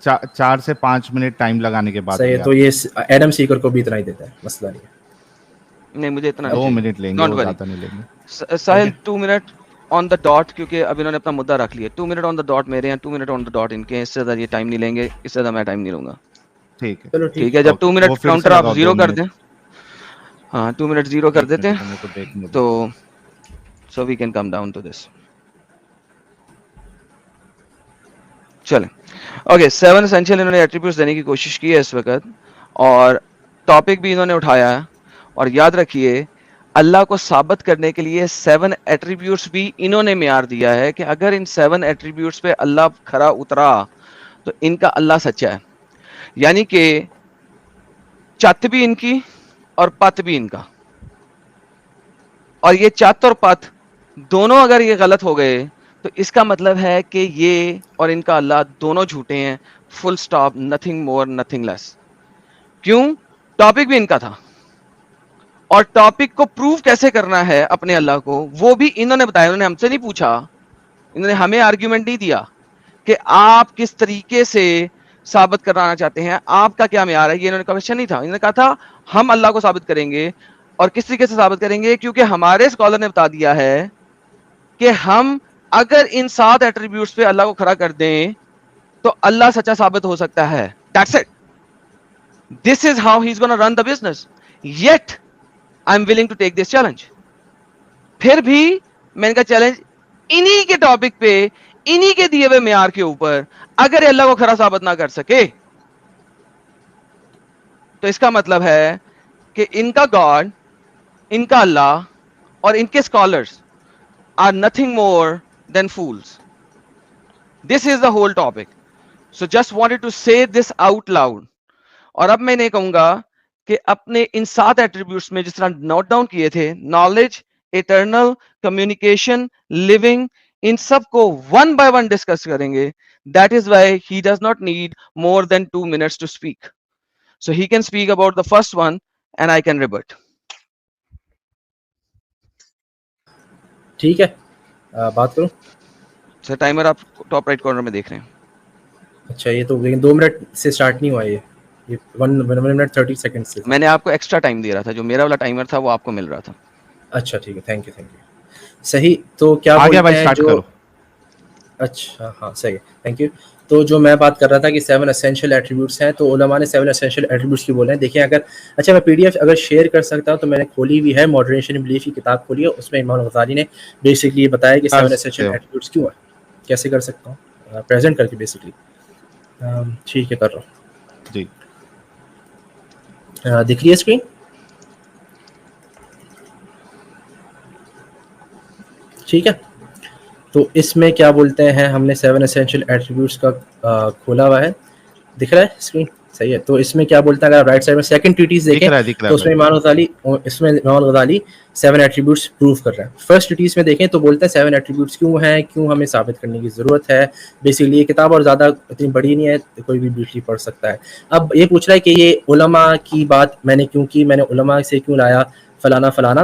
ساحل؟ 4 سے 5 منٹ ٹائم لگانے کے بعد صحیح ہے, دیا. تو یہ ایڈم سیکر کو بھی اتنا ہی دیتا ہے, مسئلہ نہیں ہے. نہیں, مجھے اتنا نہیں 2 چاہیے, منٹ لیں گے, ڈونٹ وہ وری. زیادہ نہیں لیں گے. ساحل 2 منٹ آن دا ڈاٹ, کیونکہ اب انہوں نے اپنا مدعا رکھ لیا. 2 منٹ آن دا ڈاٹ میرے ہیں, 2 منٹ آن دا ڈاٹ ان کے, اس سے زیادہ یہ ٹائم نہیں لیں گے, اس سے زیادہ میں ٹائم نہیں لوں گا. ٹھیک ہے, چلو ٹھیک ہے, جب 2 منٹ کاؤنٹر آپ 0 کر دیں, ہاں 2 منٹ 0 کر دیتے ہیں, تو so we can come down to this. چلیں, اوکے. 7 اسینشیل انہوں نے ایٹریبیوٹس دینے کی کوشش کی ہے اس وقت, اور ٹاپک بھی انہوں نے اٹھایا ہے. اور یاد رکھیے, اللہ کو ثابت کرنے کے لیے 7 ایٹریبیوٹس بھی انہوں نے معیار دیا ہے, کہ اگر ان 7 ایٹریبیوٹس پہ اللہ کھرا اترا تو ان کا اللہ سچا ہے. یعنی کہ چت بھی ان کی اور پت بھی ان کا, اور یہ چت اور پت دونوں اگر یہ غلط ہو گئے تو اس کا مطلب ہے کہ یہ اور ان کا اللہ دونوں جھوٹے ہیں, فل سٹاپ, نتھنگ مور نتھنگ لیس. کیوں؟ ٹاپک بھی ان کا تھا, اور ٹاپک کو پروف کیسے کرنا ہے اپنے اللہ کو, وہ بھی انہوں نے بتایا. انہوں نے ہم سے نہیں پوچھا, انہوں نے ہمیں آرگیومنٹ نہیں دیا کہ آپ کس طریقے سے ثابت کرانا چاہتے ہیں, آپ کا کیا معیار ہے. یہ انہوں نے کویشچن نہیں تھا, انہوں نے کہا تھا ہم اللہ کو ثابت کریں گے. اور کس طریقے سے ثابت کریں گے؟ کیونکہ ہمارے اسکالر نے بتا دیا ہے کہ ہم اگر ان 7 ایٹریبیوٹس پہ اللہ کو کھڑا کر دیں تو اللہ سچا ثابت ہو سکتا ہے. That's it. This is how he's going to run the business. Yet I'm willing to take this challenge. پھر بھی میں نے کہا چیلنج انہی کے ٹاپک پہ, انہی کے دیے ہوئے معیار کے اوپر اگر یہ اللہ کو کھرا ثابت نہ کر سکے تو اس کا مطلب ہے کہ ان کا گاڈ, ان کا اللہ اور ان کے scholars are nothing more than fools. This is the whole topic. So just wanted to say this out loud. اور اب میں نے کہوں گا کہ اپنے ان 7 ایٹریبیوٹس میں جس طرح نوٹ ڈاؤن کیے تھے, نالج, ایٹرنل, کمیونیکیشن, لیونگ, ان سب کو ون بائی ون ڈسکس کریں گے. That is why he does not need more than 2 minutes to speak. So he can speak about the first one and I can rebut. ٹھیک ہے, بات کروں سر timer آپ top right corner میں دیکھ رہے ہیں. اچھا یہ تو لیکن 2 منٹ سے سٹارٹ نہیں ہوا, یہ 1 منٹ 30 سیکنڈ سے. میں نے آپ کو ایکسٹرا ٹائم دے رہا تھا, جو میرا والا ٹائمر تھا وہ آپ کو مل رہا تھا. اچھا ٹھیک ہے, تھینک یو صحیح. تو کیا بولتے ہیں جو, اچھا ہاں صحیح ہے, تھینک یو. تو جو میں بات کر رہا تھا کہ 7 اسینشیل ایٹریبیوٹس ہیں, تو علماء نے 7 اسینشیل ایٹریبیوٹس کی بولے ہیں. دیکھیں اگر, اچھا میں پی ڈی ایف اگر شیئر کر سکتا ہوں تو میں نے کھولی ہوئی ہے, ماڈریشن بلیف کی کتاب کھولی ہے, اس میں امام غزالی نے بیسکلی یہ بتایا کہ 7 اسینشیل ایٹریبیوٹس کیوں ہیں, کیسے کر سکتا ہوں پریزنٹ کر کے بیسکلی. ٹھیک ہے کر رہا ہوں جی. دکھ رہی ہے اسکرین؟ ٹھیک ہے. تو اس میں کیا بولتے ہیں, ہم نے 7 اسینشیل ایٹریبیوٹس کا کھولا ہوا ہے, دکھ رہا ہے اسکرین؟ صحیح ہے. تو اس میں کیا بولتا ہے, اگر آپ رائٹ سائڈ میں سیکنڈ ٹریٹیز دیکھیں تو اس میں امام غزالی 7 ایٹریبیوٹس پروف کر رہا ہے. فرسٹ ٹریٹیز میں دیکھیں تو بولتا ہے 7 ایٹریبیوٹس کیوں ہیں, کیوں ہمیں ثابت کرنے کی ضرورت ہے. بیسیکلی یہ کتاب اور زیادہ اتنی بڑی نہیں ہے, کوئی بھی بریفلی پڑھ سکتا ہے. اب یہ پوچھ رہا ہے کہ یہ علماء کی بات میں نے کیوں کی, میں نے علماء سے کیوں لایا فلانا فلانا.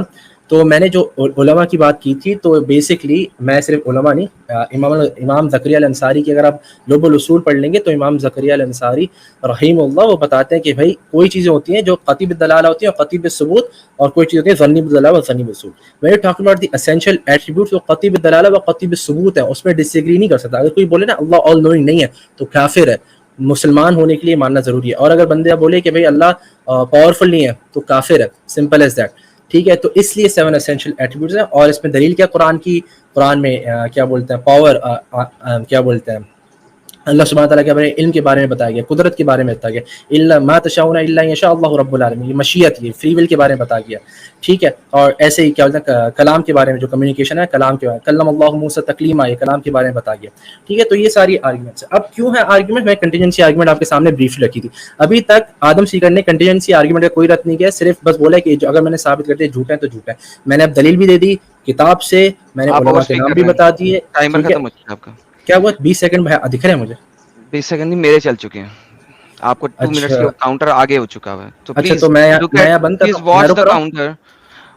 تو میں نے جو علماء کی بات کی تھی, تو بیسکلی میں صرف علماء نہیں, امام زکریا الانصاری کی اگر آپ لب الاصول پڑھ لیں گے تو امام زکریا الانصاری رحیم اللہ وہ بتاتے ہیں کہ بھائی کوئی چیزیں ہوتی ہیں جو قطعی بالدلالہ ہوتی ہیں اور قطعی بالثبوت, اور کوئی چیز ہوتی ہے ظنی بالدلالہ اور ظنی بالثبوت. میں talking about the essential attributes, وہ قطعی بالدلالہ و قطعی بالثبوت ہیں, اس میں ڈس ایگری نہیں کر سکتا. اگر کوئی بولے نا اللہ آل نوئنگ نہیں ہے تو کافر ہے, مسلمان ہونے کے لیے ماننا ضروری ہے. اور اگر بندہ بولے کہ بھائی اللہ پاورفل نہیں ہے تو کافر ہے, سمپل ایز دیٹ. ٹھیک ہے. تو اس لیے 7 اسینشیل ایٹریبیوٹس ہیں. اور اس میں دلیل کیا قرآن کی, قرآن میں کیا بولتے ہیں پاور, کیا بولتے ہیں اللہ سبحانہ تعالیٰ کے بارے میں علم کے بارے میں بتایا گیا, قدرت کے بارے میں بتایا گیا, الا ما تشاؤون الا ان یشاء اللہ رب العالمین, یہ مشیت, یہ فری ول کے بارے میں بتایا گیا. ٹھیک ہے. اور ایسے ہی کیا بولتے ہیں کلام کے بارے میں, جو کمیونیکیشن ہے کلام کے بارے میں, کلم اللہ موسیٰ تکلیما, یہ کلام کے بارے میں بتایا گیا. ٹھیک ہے. تو یہ ساری آرگومنٹس. اب کیوں ہے آرگومنٹ, میں کنٹینجنسی آرگومنٹ آپ کے سامنے بریفلی رکھی تھی. ابھی تک آدم سیکر نے کنٹینجنسی آرگومنٹ کا کوئی رد نہیں کیا, صرف بس بولا کہ اگر میں نے ثابت کر دیا جھوٹ ہے تو جھوٹ ہے. میں نے اب دلیل بھی دے دی کتاب سے, میں نے علماء کے نام بھی بتا دیے. ٹائمر ختم ہو چکا آپ کا. کیا ہوا 20 سیکنڈ دکھ رہے ہیں مجھے, 20 سیکنڈ نہیں میرے چل چکے ہیں, آپ کو 2 منٹس کے کاؤنٹر آگے ہو چکا ہے. تو اچھا تو میں بند کرتا ہوں, watch the counter,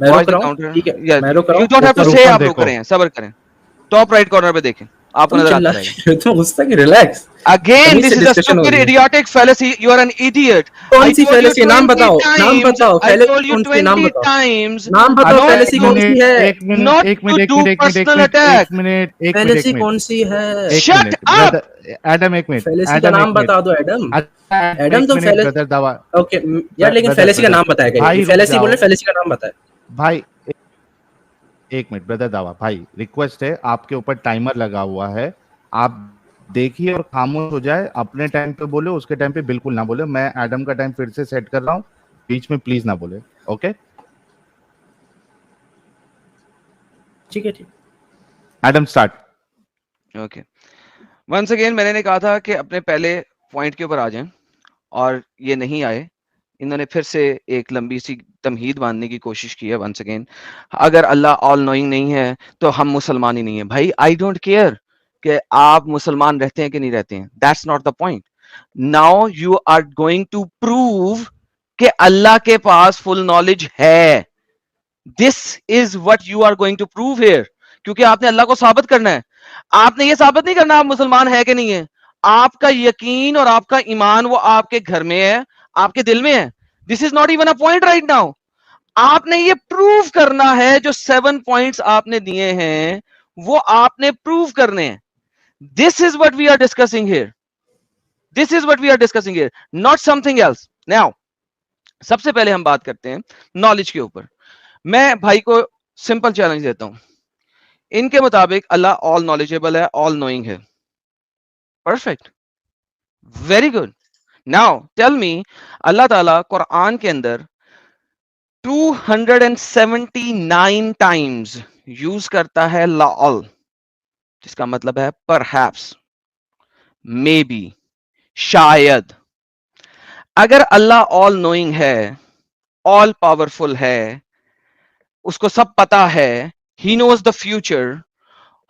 watch the counter. You don't have to say, آپ رک رہے ہیں, صبر کریں. ٹاپ رائٹ کارنر پہ دیکھیں, آپ کو نظر آتا ہے. تو غصہ کی relax. Again, this is a stupid idiotic fallacy. You are an idiot. کون سی fallacy, نام بتاؤ, نام بتاؤ. I told you 20 times. نام بتاؤ fallacy کون سی ہے. Not to do personal attack. fallacy کون سی ہے. Shut up. ایڈم ایک منٹ, fallacy کا نام بتا دو. ایڈم تم fallacy, اوکے یار, لیکن fallacy کا نام بتائے گا. fallacy بولے, fallacy کا نام بتائے بھائی. ایک منٹ بردر داوا بھائی, ریکویسٹ ہے, آپ کے اوپر ٹائمر لگا ہوا ہے, آپ دیکھیے اور خاموش ہو جائے. اپنے ٹائم پہ بولے, اس کے ٹائم پہ بالکل نہ بولے. میں ایڈم کا ٹائم پھر سے سیٹ کر رہا ہوں, بیچ میں پلیز نہ بولے. اوکے ٹھیک ہے. ٹھیک Adam start. Okay. Once again میں نے کہا تھا کہ اپنے پہلے پوائنٹ کے اوپر آ جائیں, اور یہ نہیں آئے. انہوں نے پھر سے ایک لمبی سی تمہید باندھنے کی کوشش کی ہے. ونس اگین, اگر اللہ آل نوئنگ نہیں ہے تو ہم مسلمان ہی نہیں ہیں. بھائی آئی ڈونٹ کیئر کہ آپ مسلمان رہتے ہیں کہ نہیں رہتے ہیں. That's not the point. Now you are going to prove کہ اللہ کے پاس فل نالج ہے. This is what you are going to prove here, کیونکہ آپ نے اللہ کو ثابت کرنا ہے. آپ نے یہ ثابت نہیں کرنا آپ مسلمان ہے کہ نہیں ہے. آپ کا یقین اور آپ کا ایمان وہ آپ کے گھر میں ہے, آپ کے دل میں ہے. This is not even a point right now. آپ نے یہ پروو کرنا ہے. جو 7 پوائنٹس آپ نے دیے ہیں وہ آپ نے پروو کرنے ہیں. This is what we are discussing here. This is what we are discussing here, not something else. Now, सबसे पहले हम बात करते हैं नॉलेज के ऊपर. मैं भाई को सिंपल चैलेंज देता हूं. इनके मुताबिक अल्लाह ऑल नॉलेजेबल है, ऑल नोइंग है. Perfect, very good. Now tell me, अल्लाह ताला कुरान के अंदर 279 टाइम्स यूज करता है लअल, जिसका मतलब है परहैप्स, मे बी, शायद. अगर अल्लाह ऑल नोइंग है, ऑल पावरफुल है, उसको सब पता है, he knows the future,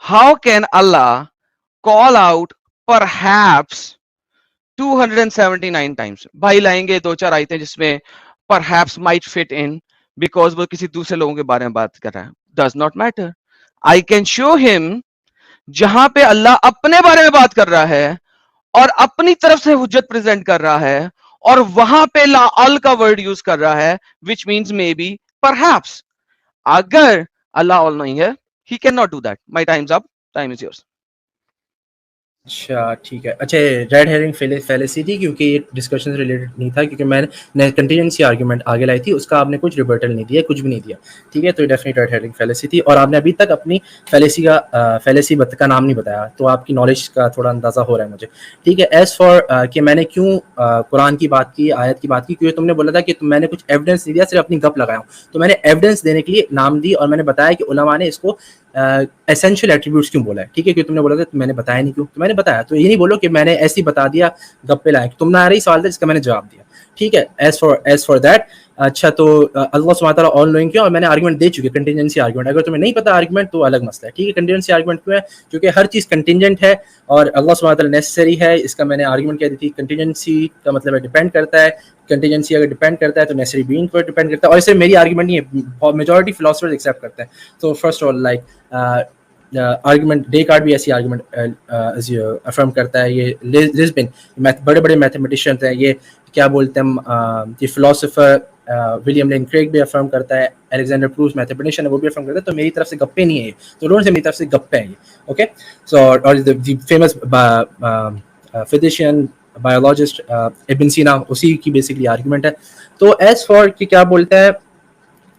how can Allah call out perhaps 279 times? भाई लाएंगे दो चार आयतें जिसमें perhaps might fit in because वो किसी दूसरे लोगों के बारे में बात कर रहा है. Does not matter. I can show him जहां पे अल्लाह अपने बारे में बात कर रहा है और अपनी तरफ से हुज्जत प्रेजेंट कर रहा है, और वहां पे ला अल का वर्ड यूज कर रहा है, which means maybe, perhaps. अगर अल्लाह ऑल नोइंग है, he cannot do that. My time's up. Time is yours. अच्छा ठीक है. अच्छा, रेड हेरिंग फैलेसी थी क्योंकि ये डिस्कशन से रिलेटेड नहीं था, क्योंकि मैंने कंटीजेंसी आर्गुमेंट आगे लाई थी, उसका आपने कुछ रिबर्टल नहीं दिया, कुछ भी नहीं दिया. ठीक है, तो डेफिनेट रेड हेरिंग फैलेसी थी. और आपने अभी तक अपनी फैलेसी का नाम नहीं बताया, तो आपकी नॉलेज का थोड़ा अंदाजा हो रहा है मुझे. ठीक है. एज फॉर कि मैंने क्यों कुरान की बात की, आयत की बात की, क्योंकि तुमने बोला था कि मैंने कुछ एविडेंस नहीं दिया, सिर्फ अपनी गप लगाया हूँ, तो मैंने एविडेंस देने के लिए नाम दी और मैंने बताया कि उलमा ने इसको एसेंशियल एट्रीब्यूट्स क्यों बोला है. ठीक है, क्योंकि तुमने बोला था तो मैंने बताया नहीं क्यों, तो मैंने बताया. तो ये नहीं बोलो कि मैंने ऐसे ही बता दिया गप्पे लाए, तुमने आ रही सवाल था जिसका मैंने जवाब दिया. ठीक है. एज फॉर दैट, अच्छा, तो अल्लाह सुब्हानहू व तआला ऑल नोइंग क्यों, और मैंने आर्गुमेंट दे चुके, कंटीजेंसी आर्गुमेंट. अगर तुम्हें नहीं पता आर्गुमेंट तो अलग मसला है. ठीक है. कंटीजेंसी आर्गुमेंट क्यों है, क्योंकि हर चीज़ कंटीजेंट है और अल्लाह सुब्हानहू व तआला नेसेसरी है. इसका मैंने आर्गुमेंट कह दी थी. कंटीजेंसी का मतलब है डिपेंड करता है, कंटीजेंसी अगर डिपेंड करता है तो नेसेसरी बीइंग पर डिपेंड करता है. और इससे मेरी आर्गुमेंट नहीं है, मेजॉरिटी फिलोसफर्स एक्सेप्ट करते हैं. तो first of all, like argument Descartes भी ऐसी आर्गुमेंट अफर्म करता है. ये लिस्बन बड़े बड़े मैथमेटिशियंस हैं, ये क्या बोलते हैं, ये फिलोसोफर विलियम लेन क्रेग भी अफर्म करता है, अलेक्जेंडर प्रूस्ट मैथमेटिशियन है, वो भी अफर्म करता है. तो मेरी तरफ से गप्पे नहीं है ये, तो डोंट से मेरी तरफ से गप्पे हैं ये. ओके. सो और द फेमस फिजिशियन बायोलॉजिस्ट इब्न सीना, उसी की बेसिकली आर्गुमेंट है. तो एज फॉर कि क्या बोलते हैं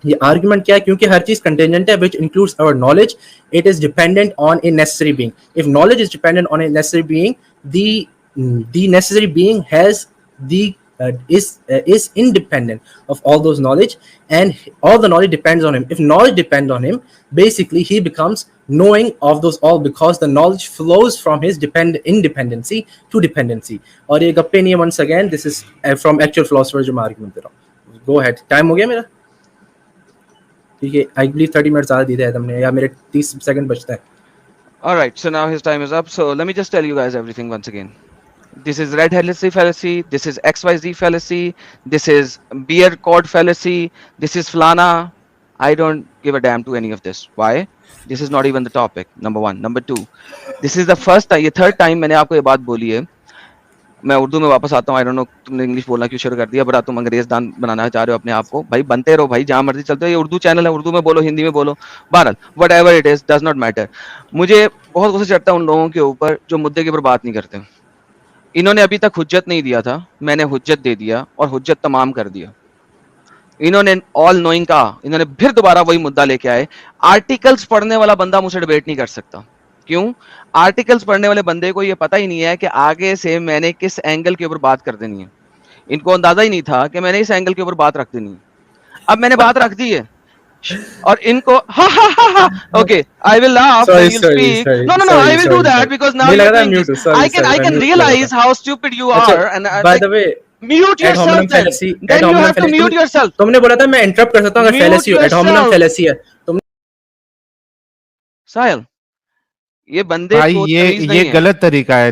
ये आर्गुमेंट क्या है, क्योंकि हर चीज कंटेंजेंट है, which includes our knowledge, it is dependent on a necessary being. If knowledge is dependent on a necessary being, the necessary being has is independent of all those knowledge, and all the knowledge depends on him. If knowledge depends on him, basically he becomes knowing of those all, because the knowledge flows from his independency to dependency. और ये गप्पे नहीं है. once again, this is from actual philosophers जो मैं argument दे रहा हूँ. Go ahead. Time हो गया मेरा. ठीक है. आई बिलीव 30 मिनट ज़्यादा दी है तुमने, या मेरे 30 सेकंड बचता है. All right, so now his time is up. So let me just tell you guys everything once again. This is red heresy fallacy. This is XYZ fallacy. This is beer cord fallacy. This is flana. I don't give a damn to any of this. Why? This is not even the topic. Number one. Number two. This is the first time. ये third time मैंने आपको ये बात बोली है. मैं उर्दू में वापस आता हूँ. आई डोंट नो तुमने इंग्लिश बोलना क्यों शुरू कर दिया, बड़ा तुम अंग्रेज दान बनाना चाह रहे हो अपने आप को. भाई बनते रहो भाई, जहां मर्जी चलते हो. ये उर्दू चैनल है, उर्दू में बोलो, हिंदी में बोलो, बहरहाल whatever it is, does not matter. मुझे बहुत गुस्सा चढ़ता है उन लोगों के ऊपर जो मुद्दे के ऊपर बात नहीं करते. इन्होंने अभी तक हुज्जत नहीं दिया था, मैंने हुज्जत दे दिया और हुज्जत तमाम कर दिया. इन्होंने ऑल नोइंग का, इन्होंने फिर दोबारा वही मुद्दा लेके आए. आर्टिकल्स पढ़ने वाला बंदा मुझसे डिबेट नहीं कर सकता. क्यों? आर्टिकल्स पढ़ने वाले बंदे को ये पता ही नहीं है कि आगे से मैंने किस एंगल के ऊपर बात कर देनी है. इनको अंदाजा ही नहीं था कि मैंने इस एंगल के ऊपर बात रख देनी है. अब मैंने बात रख दी है और इनको okay, I will laugh when you speak. No, I will do that because now you're doing this. I can realize how stupid you are. And by the way, mute yourself then you have to mute yourself. तुमने बोला था मैं interrupt कर सकता हूं अगर fallacy हो, add hominem fallacy है. तुम साहिल, ये बंदे भाई को ये गलत तरीका है.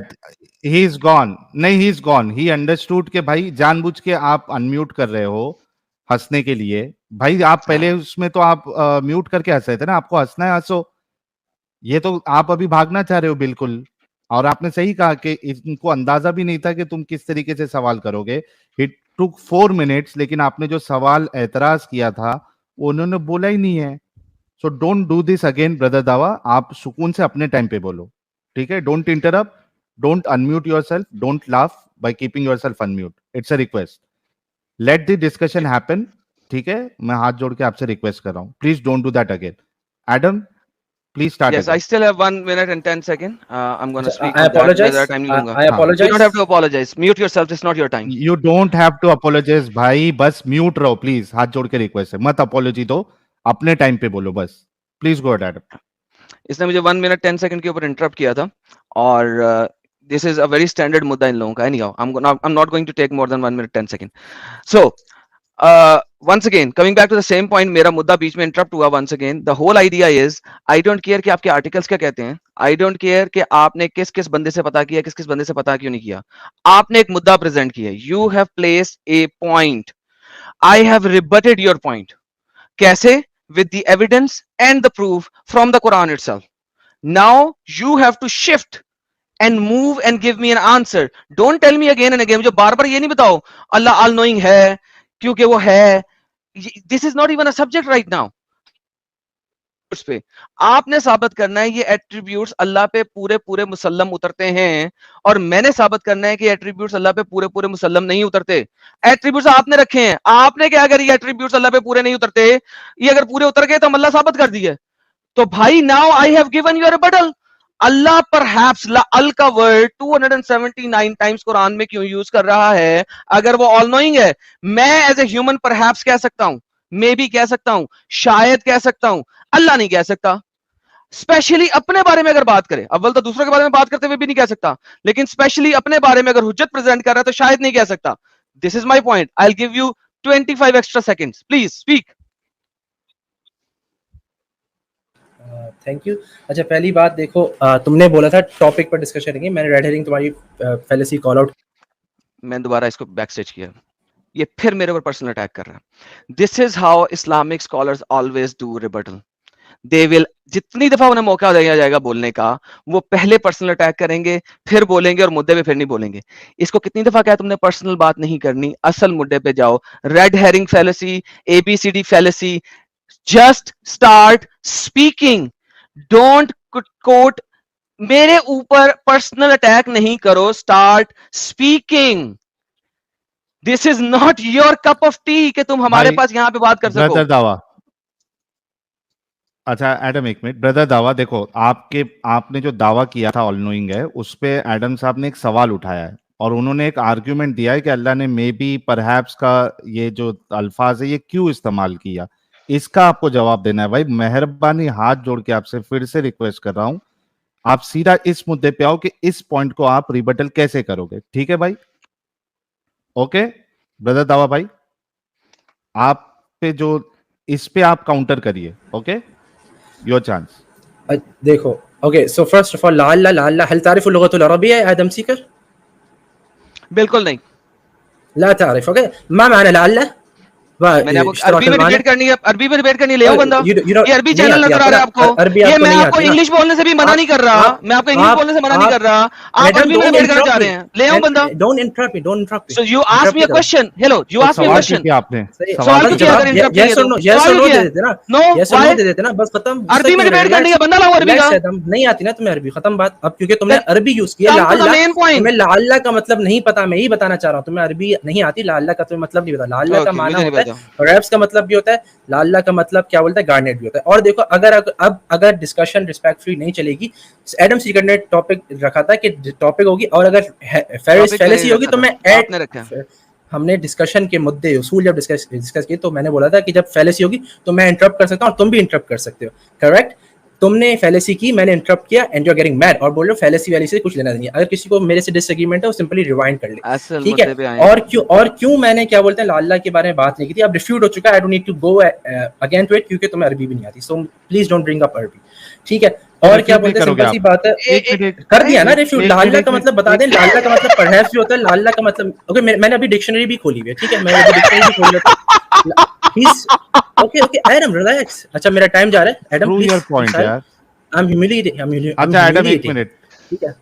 He is gone. नहीं, he is gone. He understood के भाई जानबूझ के आप अनम्यूट कर रहे हो हंसने के लिए. भाई आप पहले उसमें तो आप म्यूट करके हंस रहे थे ना. आपको हंसना है हंसो. ये तो आप अभी भागना चाह रहे हो बिल्कुल. और आपने सही कहा कि इनको अंदाजा भी नहीं था कि तुम किस तरीके से सवाल करोगे. इट टुक 4 मिनट्स, लेकिन आपने जो सवाल एतराज किया था उन्होंने बोला ही नहीं है. So don't do this again brother दावा. आप सुकून से अपने टाइम पे बोलो, ठीक है. Don't interrupt, don't unmute yourself, don't laugh, by keeping yourself unmute. It's a request. Let the discussion happen. ठीक है, मैं हाथ जोड़ के आपसे रिक्वेस्ट कर रहा हूँ. Please don't do that again. Adam, please start. Yes, again. I still have 1 minute and 10 seconds. I'm going to speak. I apologize. Time नहीं लूंगा. I apologize. You don't have to apologize. Mute yourself. It's not your time. You don't have to apologize भाई, बस mute रहो please. हाथ जोड़ के request है, मत अपोलॉजी दो, अपने टाइम पे बोलो बस. Please go ahead. इसने मुझे 1 मिनट 10 सेकंड के ऊपर इंटरप्ट किया था और this is a very standard मुद्दा इन लोगों का. Anyhow, I'm not going to take more than 1 minute 10 seconds. So once again, coming back to the same point, मेरा मुद्दा बीच में इंटरप्ट हुआ once again. The whole idea is, I don't care कि आपके articles क्या कहते हैं. I don't care कि आपने किस किस बंदे से पता किया, किस किस बंदे से पता क्यों नहीं किया. आपने एक मुद्दा प्रेजेंट किया. You have placed a point. I have rebutted your point. कैसे? With the evidence and the proof from the Quran itself. Now you have to shift and move and give me an answer. Don't tell me again and again. मुझे बार बार ये नहीं बताओ अल्लाह all knowing है क्योंकि वो है. This is not even a subject right now. पे आपने साबित करना है ये एट्रीब्यूट्स अल्लाह पे पूरे पूरे मुसल्लम उतरते हैं और मैंने साबित करना है कि एट्रीब्यूट्स अल्लाह पे पूरे पूरे मुसल्लम नहीं उतरते. एट्रीब्यूट्स आपने रखे हैं. आपने क्या करी? एट्रीब्यूट्स अल्लाह पे पूरे नहीं उतरते, ये अगर पूरे उतर गए तो हम अल्लाह साबित कर दिए. तो भाई now I have given you a rebuttal. अल्लाह परहैप्स अल का वर्ड 279 टाइम्स कुरान में क्यों यूज कर रहा है? अगर वो ऑल नोइंग है. मैं एज ए ह्यूमन परहैप्स कह सकता हूं, मे बी कह सकता हूं, शायद कह सकता हूं, अल्लाह नहीं कह सकता. स्पेशली अपने बारे में अगर बात करें, अव्वल तो दूसरों के बारे में बात करते हुए भी नहीं कह सकता, लेकिन स्पेशली अपने बारे में अगर हुज्जत प्रेजेंट कर रहा है तो शायद नहीं कह सकता. This is my point. I will give you 25 extra seconds. Please speak. Thank you. अच्छा, पहली बात देखो, तुमने बोला था टॉपिक पर डिस्कशन करेंगे. मैंने रेड हेरिंग तुम्हारी फैलेसी कॉल आउट. मैं दोबारा इसको बैक स्टेज किया. ये फिर मेरे ऊपर पर्सनल अटैक कर रहा है. This is how Islamic scholars always do rebuttal. They will, जितनी दफा उन्हें मौका दिया जाएगा बोलने का, वो पहले पर्सनल अटैक करेंगे, फिर बोलेंगे और मुद्दे पे फिर नहीं बोलेंगे. इसको कितनी दफा कहा तुमने पर्सनल बात नहीं करनी, असल मुद्दे पे जाओ. Red herring fallacy, ABCD fallacy. Just start speaking. Don't quote. मेरे ऊपर पर्सनल अटैक नहीं करो. Start speaking. This is not your cup of T कि तुम हमारे पास यहां पे बात कर सको. ब्रदर दावा. अच्छा एडम, एक मिनट. ब्रदर दावा, देखो आपने जो दावा किया था ऑल नोइंग है, उस पे एडम साहब ने एक सवाल उठाया है और उन्होंने एक आर्ग्यूमेंट दिया है कि अल्लाह ने मे बी परहैप्स का ये जो अल्फाज है ये क्यों इस्तेमाल किया. इसका आपको जवाब देना है. भाई मेहरबानी, हाथ जोड़ के आपसे फिर से रिक्वेस्ट कर रहा हूं, आप सीधा इस मुद्दे पे आओ कि इस पॉइंट को आप रिबटल कैसे करोगे. ठीक है भाई? ओके ब्रदर दावा भाई, आप पे जो इस पे आप काउंटर करिए. Okay, your chance. देखो, okay, so first of all, लाल्ला हल तारिफ लुगतुल अरबिया आदम सीकर? बिल्कुल नहीं. ला तारिफ. ओके, मा माना लाल्ला? मैंने आपको अरबी में डिबेट करनी है. अरबी में डिबेट करनी है. ले आओ बंदा. ये अरबी चैनल नजर आ रहा है आपको? ये मैं आपको इंग्लिश बोलने से भी मना नहीं कर रहा. मैं आपको इंग्लिश बोलने से मना नहीं कर रहा. आप अरबी में डिबेट करना चाह रहे हैं. ले आओ बंदा. Don't interrupt me, don't interrupt me. So you ask me a question. Hello, you ask me a question. आपने सवाल क्यों किया? अगर इंटरप्ट यस और नो, यस और नो दे देते ना. नो, यस और नो दे देते ना, बस खत्म. अरबी में डिबेट करनी है. बंदा लाओ अरबी का. नहीं आती ना तुम्हें अरबी, खत्म बात. अब क्योंकि तुमने अरबी यूज किया, तुम्हें लाल्ला का मतलब नहीं पता. मैं ही बताना चाह रहा हूँ, तुम्हें अरबी नहीं आती. लाल्ला का तुम्हें मतलब नहीं पता. लाल्ला का माना होता है, परहैप्स का मतलब भी होता है, लाल्ला का मतलब क्या बोलता है, गार्नेट भी होता है. और देखो, अगर डिस्कशन रिस्पेक्टफुली नहीं चलेगी, एडम सीकर ने टॉपिक रखा था कि टॉपिक होगी, और अगर फैलेसी होगी तो मैं हमने डिस्कशन के मुद्दे उसूल जब डिस्कस किए तो मैंने बोला था कि जब फैलेसी होगी तो मैं इंटरप्ट कर सकता हूँ और तुम भी इंटरप्ट कर सकते हो. करेक्ट? तुमने फैलेसी की, मैंने इंटरप्ट किया, and you are getting mad और बोल रहे हो फैलेसी वाली से कुछ लेना नहीं. अगर किसी को मेरे से डिसएग्रीमेंट है वो सिंपली रिवाइंड कर ले. ठीक है? और क्यों मैंने क्या बोलते हैं लाल्ला के बारे में बात नहीं की थी. अब रिफ्यूट हो चुका है. I don't need to go again to it क्योंकि तुम्हें अरबी भी नहीं आती. So please don't bring up Arabi. ठीक है? और क्या बोलते हैं, सिंपल सी बात है, कर दिया ना रिफ्यूट. लाल्ला का मतलब बता दें. लाल्ला का मतलब परहैप्स भी होता है. लाल्ला का मतलब, ओके, मैंने अभी डिक्शनरी भी खोली हुई है. ठीक है? मैंने अभी डिक्शनरी भी खोली है. Please, okay, Adam relax. अच्छा, मेरा टाइम जा रहा है. एडम प्लीज, योर पॉइंट यार. I'm humiliating. अच्छा एडम, एक मिनट. ठीक है?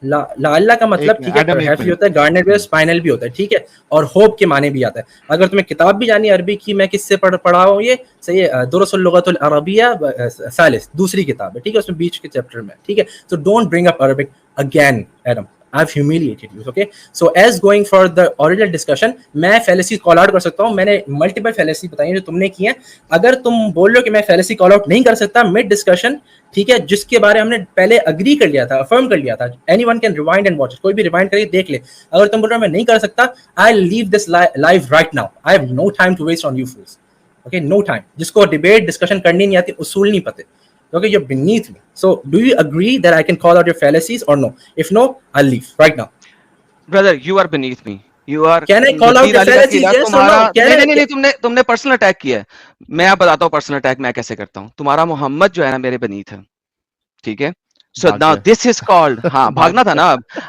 लाल्ला का मतलब, ठीक है, परहैप्स भी होता है, गार्नेट भी, स्पाइनल भी होता है. ठीक है? और होप के माने भी आता है. अगर तुम्हें किताब भी जानी अरबी की, मैं किससे पढ़ा हूँ ये सही है, दुरुसुल लुगतुल अरबिया सालिस, दूसरी किताब है. ठीक है? उसमें बीच के चैप्टर में. ठीक है? So don't bring up Arabic again Adam. I've humiliated you. Okay, so as going for the oral discussion, मैं fallacy call out कर सकता हूँ. मैंने multiple fallacy बताई हैं जो तुमने की हैं. अगर तुम बोल रहे हो कि मैं fallacy call out नहीं कर सकता mid discussion, ठीक है, जिसके बारे में हमने पहले agree कर लिया था, affirm कर लिया था, anyone can rewind and watch it. कोई भी rewind करके देख ले. अगर तुम बोल रहे हो मैं नहीं कर सकता, I'll leave this live right now. I have no time to waste on you fools. Okay, no time. जिसको debate discussion करनी नहीं आती, उसूल नहीं पते. Okay, you're beneath me. So, do you agree that I can call out your fallacies or no? If no, I'll leave right now. Brother, you are beneath me. You are. Can I call out your fallacies? Yes or no? नहीं, तुमने personal attack किया है. मैं आप बताता हूँ personal attack मैं कैसे करता हूँ. तुम्हारा मोहम्मद जो है ना मेरे beneath है, ठीक है. So now this is called, हाँ भागना था ना.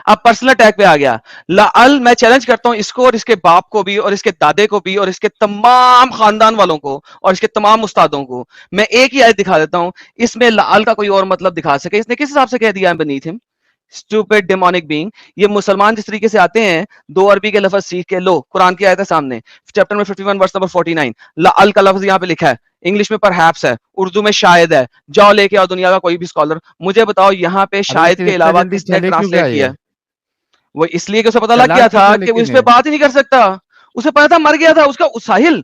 अब पर्सनल अटैक पे आ गया. लाल मैं चैलेंज करता हूँ इसको और इसके बाप को भी और इसके दादे को भी और इसके तमाम खानदान वालों को और इसके तमाम उस्तादों को. मैं एक ही आयत दिखा देता हूँ, इसमें लाल का कोई और मतलब दिखा सके. इसने किस हिसाब से कह दिया beneath him? Stupid demonic being. ये मुसलमान जिस तरीके से आते हैं, 2 अरबी के लफ्ज सीख के लो, कुरान की आयत है सामने, चैप्टर में 51 वर्स नंबर 49, लाल का लफ्ज यहाँ पे लिखा है, इंग्लिश में परहैप्स है, उर्दू में शायद है. जाओ लेके आओ दुनिया का कोई भी स्कॉलर, मुझे बताओ यहाँ पे शायद के अलावा किसने ट्रांसलेट किया. वो इसलिए कि उसे पता लग गया था कि वो इस पे बात ही नहीं कर सकता. उसे पता था मर गया था उसका. साहिल,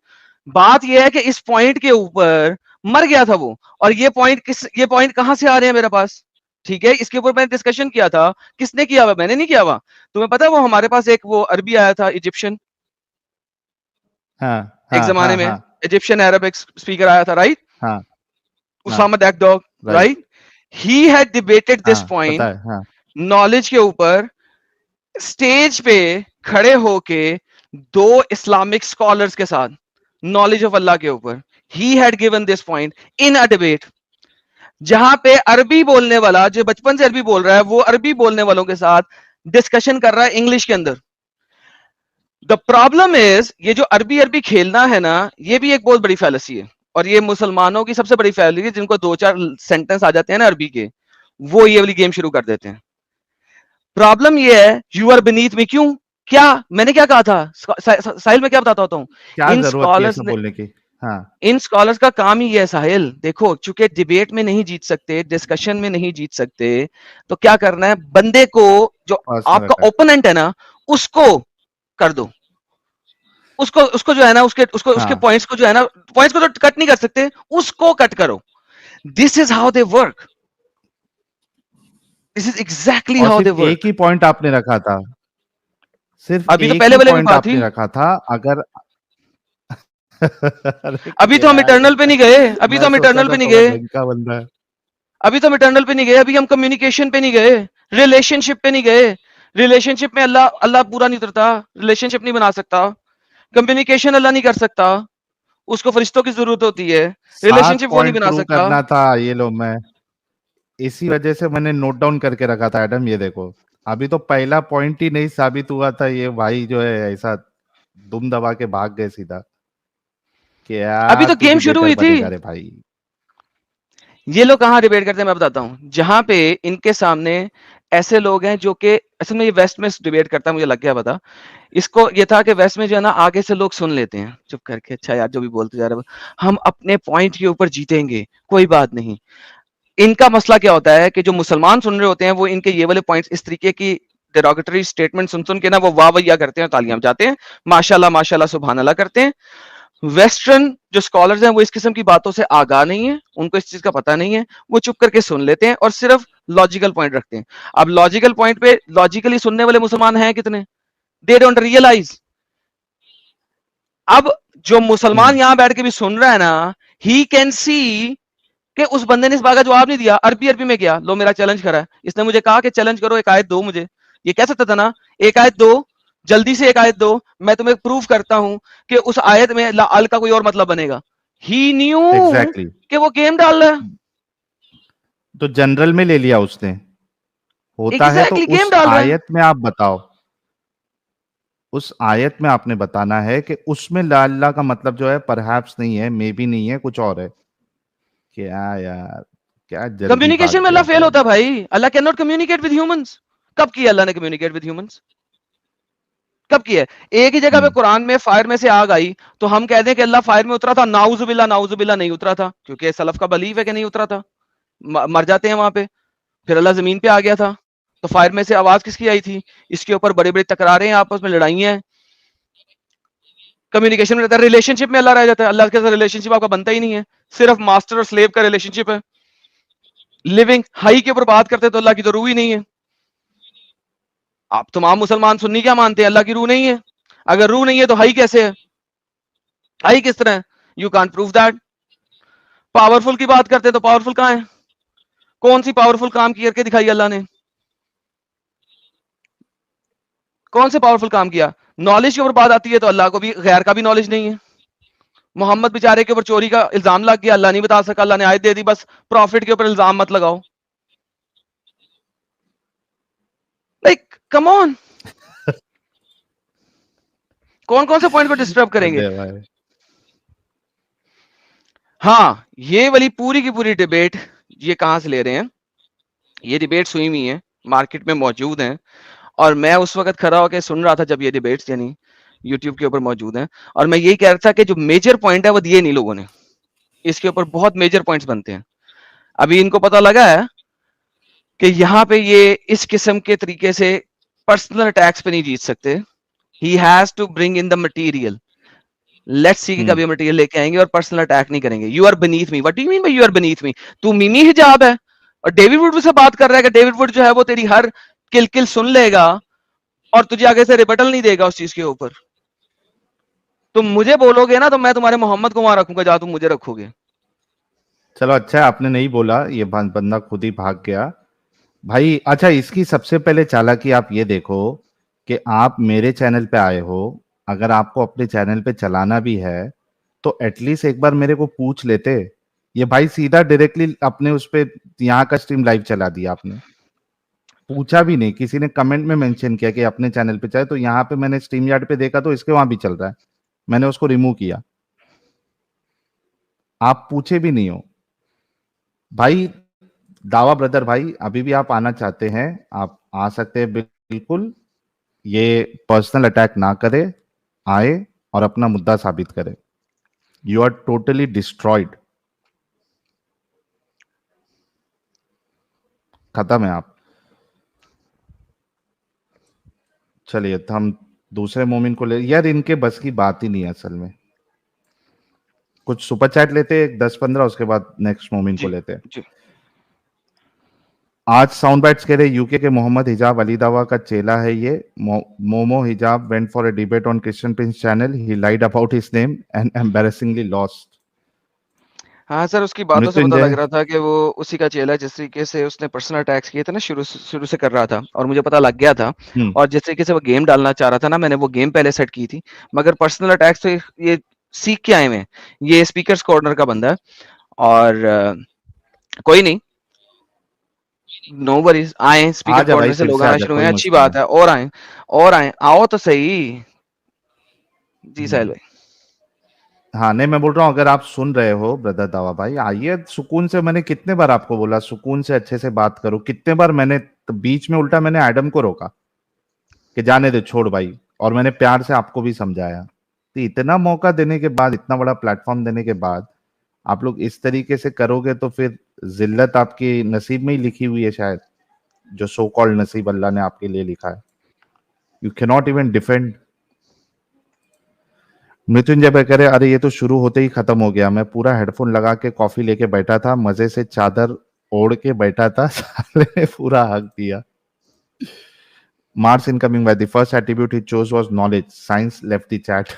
बात ये है कि इस पॉइंट के ऊपर मर गया था वो, और ये पॉइंट कहां से आ रहे हैं मेरे पास, ठीक है. इसके ऊपर मैंने डिस्कशन किया था. किसने किया हुआ? मैंने नहीं किया हुआ. तुम्हें पता है वो हमारे पास एक वो अरबी आया था, इजिप्शियन, एक जमाने में इजिप्शियन अरबिक स्पीकर आया था, right? Usama Dakdok, right? He had debated this point knowledge के ऊपर स्टेज पे खड़े होके 2 इस्लामिक स्कॉलर्स के साथ, नॉलेज ऑफ अल्लाह के ऊपर. He had given this point in a debate, जहां पे अरबी बोलने वाला जो बचपन से अरबी बोल रहा है वो अरबी बोलने वालों के साथ डिस्कशन कर रहा है इंग्लिश के अंदर. द प्रॉब्लम इज ये जो अरबी खेलना है ना, ये भी एक बहुत बड़ी फैलेसी है, और ये मुसलमानों की सबसे बड़ी फैलेसी है. जिनको 2-4 सेंटेंस आ जाते हैं ना अरबी के, वो ये वाली गेम शुरू कर देते हैं. प्रॉब्लम ये है, यू आर बीनीथ मी. क्यों? क्या मैंने क्या कहा था साहिल? मैं क्या बताता हूँ, इन स्कॉलर्स बोलने की, इन स्कॉलर्स का काम ही है साहिल. देखो, चूंकि डिबेट में नहीं जीत सकते, डिस्कशन में नहीं जीत सकते, तो क्या करना है, बंदे को जो आपका ओपोनेंट है ना उसको कर दो. उसको जो है ना उसके पॉइंट्स को जो है ना, पॉइंट्स को तो कट नहीं कर सकते, उसको कट करो. This is how they work. This is exactly how they work. एक ही पॉइंट आपने रखा था, सिर्फ अभी तो पहले वाले में बात थी, रखा था. अगर अभी तो हम इटर्नल पे नहीं गए, अभी तो हम इटर्नल पे नहीं गए, अभी तो हम इटर्नल पे नहीं गए, अभी हम कम्युनिकेशन पे नहीं गए, रिलेशनशिप पे नहीं गए. रिलेशनशिप में अल्लाह पूरा नहीं उतरता, रिलेशनशिप नहीं बना सकता. कम्युनिकेशन अल्लाह नहीं कर सकता, उसको फरिश्तों की जरूरत होती है. रिलेशनशिप वो नहीं बना सकता. करना था ये लो, मैं इसी वजह से मैंने नोट डाउन करके रखा था. एडम ये देखो, अभी तो पहला पॉइंट ही नहीं साबित हुआ था. ये भाई जो है ऐसा दुम दबा के भाग गए सीधा. क्या अभी तो गेम शुरू हुई थी भाई. ये लोग कहाँ डिबेट करते हैं मैं बताता हूँ. जहां पे इनके सामने ऐसे लोग हैं जो कि असल में ये वेस्ट में डिबेट करता है, मुझे लग गया पता. इसको ये था कि वेस्ट में जो है ना आगे से लोग सुन लेते हैं चुप करके, अच्छा यार जो भी बोलते जा रहे हैं, हम अपने पॉइंट के ऊपर जीतेंगे, कोई बात नहीं. इनका मसला क्या होता है कि जो मुसलमान सुन रहे होते हैं वो इनके ये वाले पॉइंट्स, इस तरीके की डेरोगेटरी स्टेटमेंट सुन के ना वो वाह वैया करते हैं, तालियां बजाते हैं, माशाल्लाह माशाल्लाह सुभान अल्लाह करते हैं. वेस्टर्न जो स्कॉलर्स हैं वो इस किस्म की बातों से आगाह नहीं है, उनको इस चीज का पता नहीं है, वो चुप करके सुन लेते हैं और सिर्फ लॉजिकल पॉइंट रखते हैं. अब लॉजिकल पॉइंट पे लॉजिकली सुनने वाले मुसलमान हैं कितने? They don't realise. अब जो मुसलमान यहां बैठ के भी सुन रहा है ना, ही कैन सी कि उस बंदे ने इस बात का जवाब नहीं दिया, अरबी में गया, लो मेरा चैलेंज करा है, इसने मुझे कहा कि चैलेंज करो, एक आयत दो मुझे. ये कह सकता था ना, एक आयत दो, जल्दी से एक आयत दो, मैं तुम्हें प्रूव करता हूं कि उस आयत में अल का कोई और मतलब बनेगा. ही न्यू कि वो गेम डाल रहा है, तो जनरल में ले लिया उसने. होता है तो उस आयत में आप बताओ, उस आयत में आपने बताना है कि उसमें ला अल्लाह का मतलब जो है परहैप्स नहीं है, मे बी नहीं है, कुछ और है. क्या यार, क्या कम्युनिकेशन में अल्लाह फेल होता है भाई. अल्लाह can not communicate with humans. कब किया अल्लाह ने कम्युनिकेट विद ह्यूमंस? कब किया? एक ही जगह पे कुरान में फायर में से आग आई तो हम कहते हैं कि अल्लाह फायर में उतरा था. नाउजुबिल्ला नहीं उतरा था, क्योंकि सलफ का बिलीफ है कि नहीं उतरा था. मर जाते हैं वहां पे. फिर अल्लाह जमीन पे आ गया था, تو فائر میں سے آواز کس کی آئی تھی؟ اس کے اوپر بڑے بڑے تکراریں ہیں، آپس میں لڑائی ہیں، کمیونیکیشن میں رہتا ہے، ریلیشن شپ میں اللہ رہ جاتا ہے. اللہ کے ساتھ ریلیشن شپ آپ کا بنتا ہی نہیں ہے، صرف ماسٹر اور سلیو کا ریلیشن شپ ہے. لیونگ ہائی کے اوپر بات کرتے تو اللہ کی تو روح ہی نہیں ہے. آپ تمام مسلمان سنی کیا مانتے ہیں؟ اللہ کی روح نہیں ہے. اگر روح نہیں ہے تو ہائی کیسے ہے؟ ہائی کس طرح ہے؟ You can't proof that. Powerful کی بات کرتے تو پاورفل کہاں ہے؟ کون سی پاورفل کام کر کے دکھائی اللہ نے؟ کون سے پاورفل کام کیا؟ نالج کے اوپر بات آتی ہے تو اللہ کو بھی غیر کا بھی نالج نہیں ہے. محمد بیچارے کے اوپر چوری کا الزام لگ گیا، اللہ نہیں بتا سکا، اللہ نے آیت دے دی بس پروفٹ کے اوپر الزام مت لگاؤ. لائک کم آن، کون کون سے پوائنٹ کو ڈسٹرب کریں گے؟ ہاں یہ والی پوری کی پوری ڈیبیٹ یہ کہاں سے لے رہے ہیں؟ یہ ڈیبیٹس ہوئی ہوئی ہیں، مارکیٹ میں موجود ہیں، اور میں اس وقت کھڑا ہو کے سن رہا تھا جب یہ ڈیبیٹس یعنی یوٹیوب کے اوپر موجود ہیں، اور میں یہی کہہ رہا تھا کہ جو میجر پوائنٹ ہے وہ دیے نہیں لوگوں نے. اس کے اوپر بہت میجر پوائنٹس بنتے ہیں. ابھی ان کو پتا لگا ہے کہ یہاں پہ یہ اس قسم کے طریقے سے پرسنل اٹیکس پہ نہیں جیت سکتے. He has to bring in the material. Let's see کہ کبھی مٹیریل لے کے آئیں گے اور پرسنل اٹیک نہیں کریں گے. You are beneath me. What do you mean by you are beneath me? تو میمی حجاب ہے اور ڈیوڈ وڈ سے بات کر رہا ہے کہ ڈیوڈ وڈ جو ہے وہ تیری ہر کل سن لے گا اور تجھے آگے سے ریبٹل نہیں دے گا اس چیز کے اوپر. تم مجھے بولو گے نا تو میں تمہارے محمد کو وہاں رکھوں گا جہاں تم مجھے رکھو گے. چلو اچھا ہے آپ نے نہیں بولا، یہ بندہ خود ہی بھاگ گیا بھائی. اچھا اس کی سب سے پہلے چالاکی آپ یہ دیکھو کہ آپ میرے چینل پہ آئے ہو، اگر آپ کو اپنے چینل پہ چلانا بھی ہے تو ایٹ لیسٹ ایک بار میرے کو پوچھ لیتے. یہ بھائی سیدھا ڈائریکٹلی اپنے اس پہ یہاں کا اسٹریم لائیو چلا دیا آپ نے، پوچھا بھی نہیں. کسی نے کمنٹ میں مینشن کیا کہ اپنے چینل پہ چاہے، تو یہاں پہ میں نے اسٹریم یارڈ پہ دیکھا تو اس کے وہاں بھی چل رہا ہے، میں نے اس کو ریموو کیا. آپ پوچھے بھی نہیں ہو بھائی. داوا بردر بھائی ابھی بھی آپ آنا چاہتے ہیں آپ آ سکتے ہیں بالکل. یہ پرسنل اٹیک نہ کرے، آئے اور اپنا مدعا ثابت کرے. یو آر ٹوٹلی ڈسٹرائڈ، ختم ہے آپ. چلیے ہم دوسرے مومن کو لے. یار ان کے بس کی بات ہی نہیں ہے اصل میں. کچھ سپر چیٹ لیتے 10-15، اس کے بعد نیکسٹ مومن کو جی لیتے. جی آج ساؤنڈ بائٹس کہہ رہے یو کے محمد حجاب علی داوا کا چیلا ہے یہ. مومو حجاب went for a debate on Christian Prince channel. He lied about his name and embarrassingly lost. ہاں سر، اس کی باتوں سے پتہ مرتنجے لگ رہا تھا کہ وہ اسی کا چیلا ہے. جس طریقے سے اس نے پرسنل اٹیکس کیے تھے نا شروع سے کر رہا تھا، اور مجھے پتہ لگ گیا تھا. اور جس طریقے سے وہ گیم ڈالنا چاہ رہا تھا نا، میں نے وہ گیم پہلے سیٹ کی تھی. مگر پرسنل اٹیکس سے یہ سیکھ کے آئے ہوئے ہیں. یہ اسپیکرز کارنر کا بندہ ہے، اور کوئی نہیں، نو وریز. آئیں آ اسپیکر جا بھائی، کارنر سے پھر لوگ سے آ آنا جا، شروع ہوئے کوئی ہیں، اچھی مسئلہ بات نہیں. ہے. اور آئیں آؤ تو صحیح. جی ساحل بھائی. ہاں نہیں، میں بول رہا ہوں اگر آپ سن رہے ہو بردر داوا بھائی، آئیے سکون سے. میں نے کتنے بار آپ کو بولا سکون سے اچھے سے بات کرو، کتنے بار میں نے بیچ میں الٹا میں نے ایڈم کو روکا کہ جانے دے چھوڑ بھائی، اور میں نے پیار سے آپ کو بھی سمجھایا. تو اتنا موقع دینے کے بعد، اتنا بڑا پلیٹ فارم دینے کے بعد آپ لوگ اس طریقے سے کرو گے تو پھر ذلت آپ کی نصیب میں ہی لکھی ہوئی ہے شاید، جو سو کالڈ نصیب اللہ نے آپ کے لیے لکھا ہے. یو کی ناٹ ایون ڈیفینڈ. مرتنجے پہ کرے ارے یہ تو شروع ہوتے ہی ختم ہو گیا. میں پورا ہیڈ فون لگا کے کافی لے کے بیٹھا تھا، مزے سے چادر اوڑھ کے بیٹھا تھا، سالے نے پورا حق دیا. Mars incoming by the first attribute he chose was knowledge. Science left the chat.